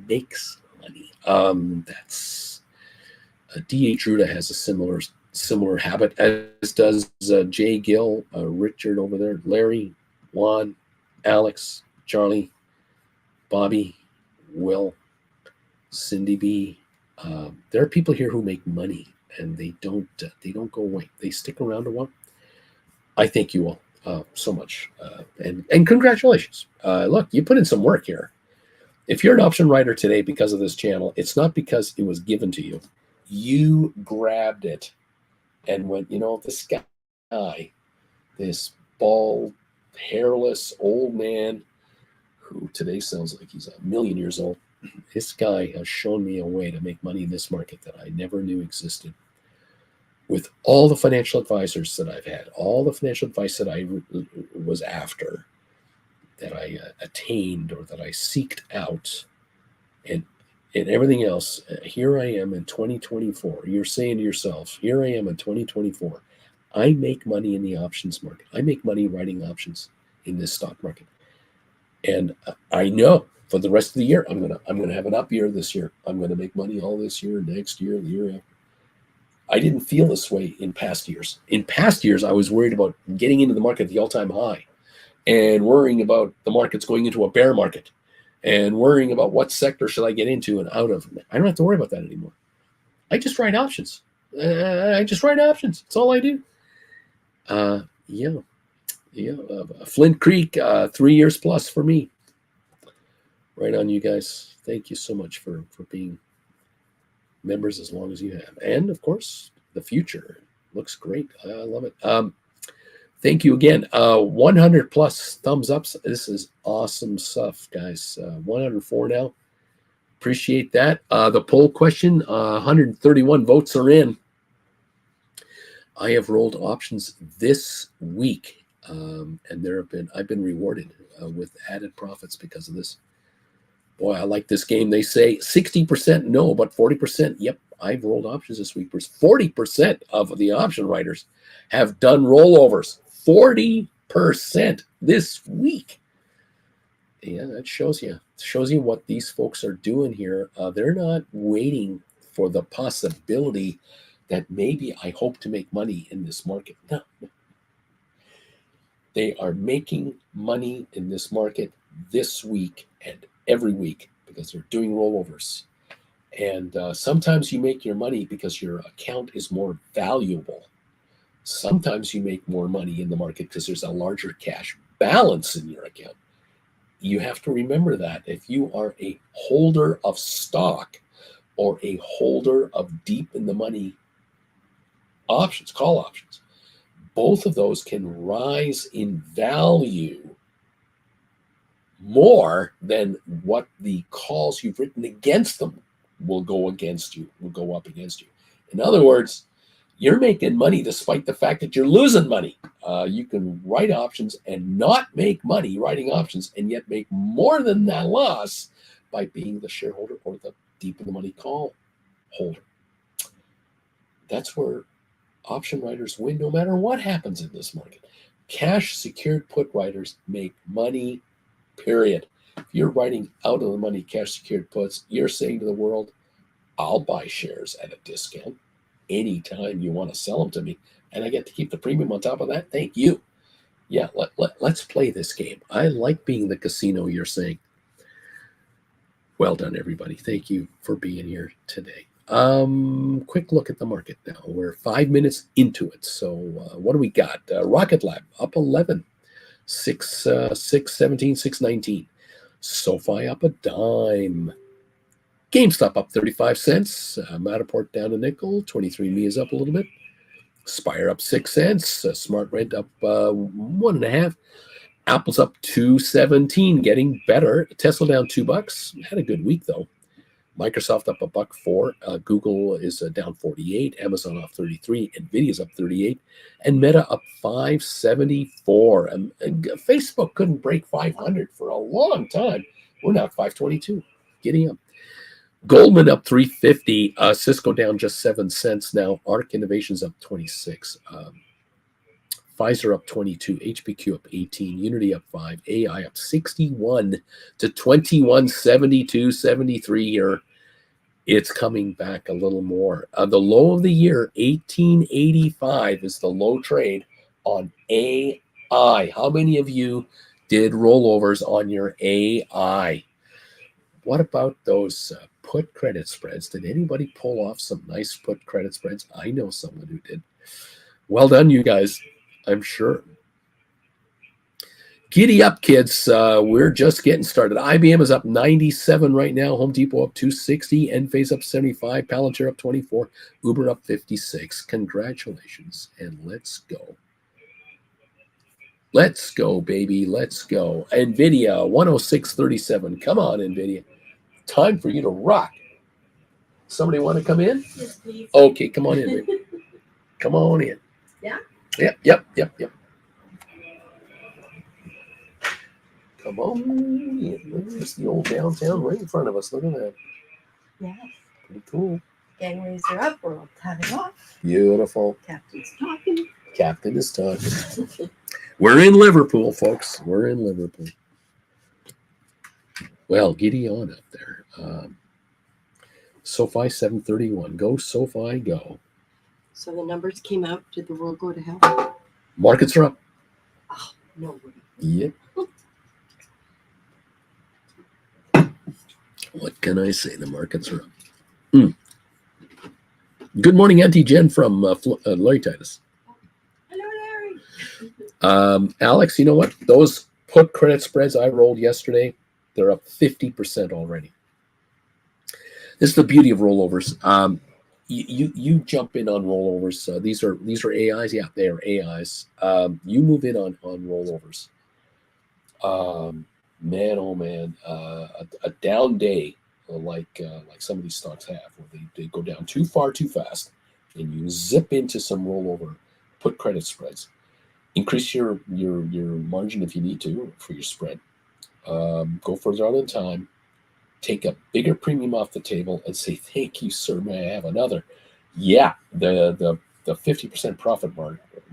makes money. That's D.H. Ruda has a similar habit, as does Jay Gill, Richard over there, Larry, Juan, Alex, Charlie, Bobby, Will, Cindy B. There are people here who make money, and they don't go away. They stick around a while. I thank you all so much, and congratulations. Look, you put in some work here. If you're an option writer today because of this channel, it's not because it was given to you. You grabbed it and went, this guy, this bald, hairless old man who today sounds like he's 1,000,000 years old. This guy has shown me a way to make money in this market that I never knew existed. With all the financial advisors that I've had, all the financial advice that I was after, that I attained or that I seeked out, and everything else, here I am in 2024. You're saying to yourself, here I am in 2024. I make money in the options market. I make money writing options in this stock market. And I know for the rest of the year, I'm gonna have an up year this year. I'm gonna make money all this year, next year, the year after. I didn't feel this way in past years. In past years, I was worried about getting into the market at the all-time high, and worrying about the markets going into a bear market, and worrying about what sector should I get into and out of. I don't have to worry about that anymore. I just write options. That's all I do. Flint Creek, 3 years plus for me. Right on, you guys. Thank you so much for being members as long as you have. And, of course, the future looks great. I love it. Thank you again. 100 plus thumbs ups. This is awesome stuff, guys. 104 now. Appreciate that. The poll question, 131 votes are in. I have rolled options this week, and I've been rewarded with added profits because of this. Boy, I like this game. They say 60% no, but 40%. Yep, I've rolled options this week. 40% of the option writers have done rollovers. 40% this week. Yeah, that shows you. Shows you what these folks are doing here. They're not waiting for the possibility that maybe I hope to make money in this market. No. They are making money in this market this week and every week because they're doing rollovers. And sometimes you make your money because your account is more valuable. Sometimes you make more money in the market because there's a larger cash balance in your account. You have to remember that if you are a holder of stock or a holder of deep in the money options, call options, both of those can rise in value more than what the calls you've written against them will go up against you. In other words, you're making money despite the fact that you're losing money. You can write options and not make money writing options and yet make more than that loss by being the shareholder or the deep in the money call holder. That's where option writers win no matter what happens in this market. Cash secured put writers make money, period. If you're writing out of the money cash secured puts, you're saying to the world, I'll buy shares at a discount anytime you want to sell them to me. and I get to keep the premium on top of that. Thank you. Yeah, let's play this game. I like being the casino, you're saying. Well done, everybody. Thank you for being here today. Quick look at the market now. We're 5 minutes into it. So what do we got? Rocket Lab up 11, 617, 619. SoFi up a dime. GameStop up 35 cents. Matterport down a nickel. 23andMe is up a little bit. Spire up 6 cents. Smart Rent up 1.5. Apple's up 2.17, getting better. Tesla down $2. Had a good week though. Microsoft up $1.04. Google is down 48. Amazon off 33. Nvidia's up 38, and Meta up 574. And Facebook couldn't break 500 for a long time. We're now at 522. Getting up. Goldman up 350. Cisco down just 7 cents now. Arc Innovations up 26. Pfizer up 22, HPQ up 18, Unity up 5, AI up 61 to 21.72.73 here. It's coming back a little more. The low of the year, 1885, is the low trade on AI. How many of you did rollovers on your AI? What about those put credit spreads? Did anybody pull off some nice put credit spreads? I know someone who did. Well done, you guys. I'm sure. Giddy up, kids. We're just getting started. IBM is up 97 right now. Home Depot up 260. Enphase up 75. Palantir up 24. Uber up 56. Congratulations. And let's go. Let's go, baby. Let's go. Nvidia, 106.37. Come on, Nvidia. Time for you to rock. Somebody want to come in? Yes, please. Okay, come on in. Come on in. Yeah? Yep. Come on in. There's the old downtown right in front of us. Look at that. Yes. Pretty cool. Gangways are up. We're all cutting off. Beautiful. Captain's talking. Captain is talking. We're in Liverpool, folks. We're in Liverpool. Well, giddy on up there. SoFi 731. Go, SoFi, go. So the numbers came out. Did the world go to hell? Markets are up. Oh, nobody. Yep. What can I say? The markets are up. Good morning, Auntie Jen from Larry Titus. Hello, Larry. Alex, you know what? Those put credit spreads I rolled yesterday, they're up 50% already. This is the beauty of rollovers. You jump in on rollovers. These are AIs. Yeah, they are AIs. You move in on rollovers. Man, oh man, a down day like some of these stocks have, where they go down too far too fast, and you zip into some rollover put credit spreads. Increase your margin if you need to for your spread. Go further out in time. Take a bigger premium off the table and say, thank you, sir, may I have another? Yeah, the 50% profit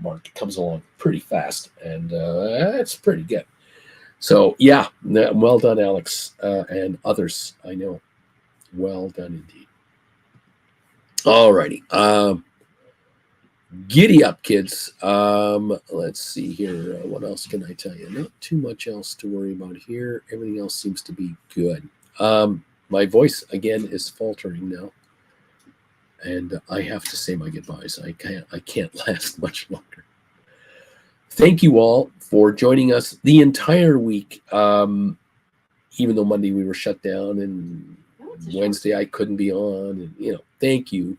mark comes along pretty fast, and that's pretty good. So, yeah, well done, Alex, and others, I know. Well done indeed. All righty. Giddy up, kids. Let's see here. What else can I tell you? Not too much else to worry about here. Everything else seems to be good. My voice again is faltering now, and I have to say my goodbyes. I can't last much longer. Thank you all for joining us the entire week. Even though Monday we were shut down and Wednesday I couldn't be on, and thank you.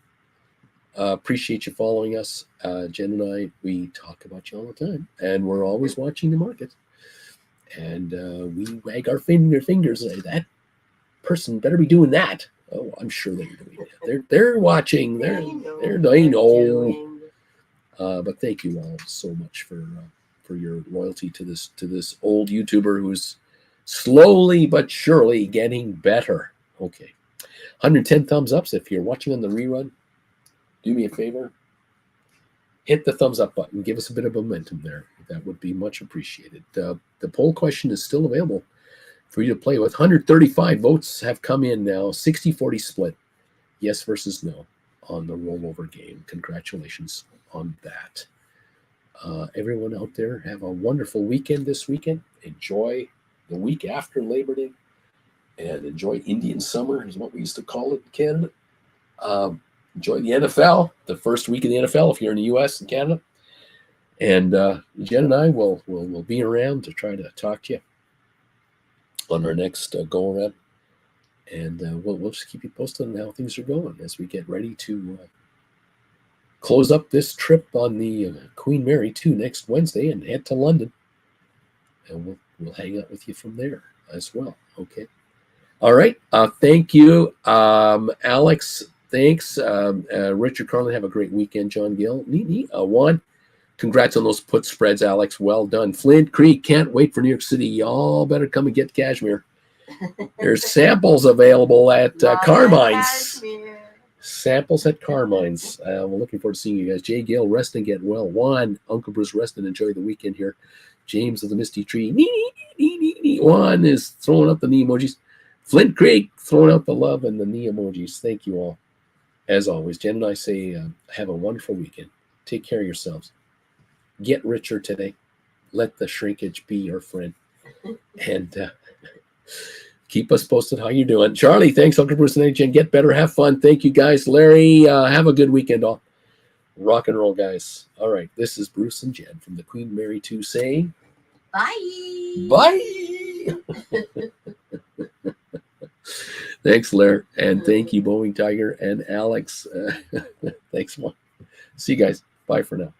Appreciate you following us. Jen and I, we talk about you all the time, and we're always watching the market. And we wag our fingers and say, that person better be doing that. Oh, I'm sure they're doing it. They're watching. They know. But thank you all so much for your loyalty to this old YouTuber who's slowly but surely getting better. Okay, 110 thumbs ups if you're watching on the rerun. Do me a favor, hit the thumbs up button. Give us a bit of momentum there. That would be much appreciated. The poll question is still available for you to play with. 135 votes have come in now. 60-40 split. Yes versus no. on the rollover game. Congratulations on that. Everyone out there, have a wonderful weekend this weekend. Enjoy the week after Labor Day, and enjoy Indian summer, is what we used to call it in Canada. Enjoy the NFL, the first week of the NFL if you're in the U.S. and Canada. And Jen and I will be around to try to talk to you on our next go around. And we'll just keep you posted on how things are going as we get ready to close up this trip on the Queen Mary 2 next Wednesday and head to London. And we'll hang out with you from there as well. Okay. All right. Thank you, Alex. Thanks. Richard Carlin, have a great weekend. John Gill. Neat. Juan, congrats on those put spreads, Alex. Well done. Flint Creek, can't wait for New York City. Y'all better come and get cashmere. There's samples available at Carmine's. Samples at Carmine's. We're looking forward to seeing you guys. Jay Gill, rest and get well. Juan, Uncle Bruce, rest and enjoy the weekend here. James of the Misty Tree. Juan is throwing up the knee emojis. Flint Creek, throwing out the love and the knee emojis. Thank you all. As always, Jen and I say have a wonderful weekend. Take care of yourselves. Get richer today. Let the shrinkage be your friend. And keep us posted how you're doing. Charlie, thanks, Uncle Bruce and Jen. Get better. Have fun. Thank you, guys. Larry, have a good weekend all. Rock and roll, guys. All right, this is Bruce and Jen from the Queen Mary 2 saying Bye. bye. Thanks, Larry. And thank you, Boeing Tiger and Alex. Thanks, one. See you guys. Bye for now.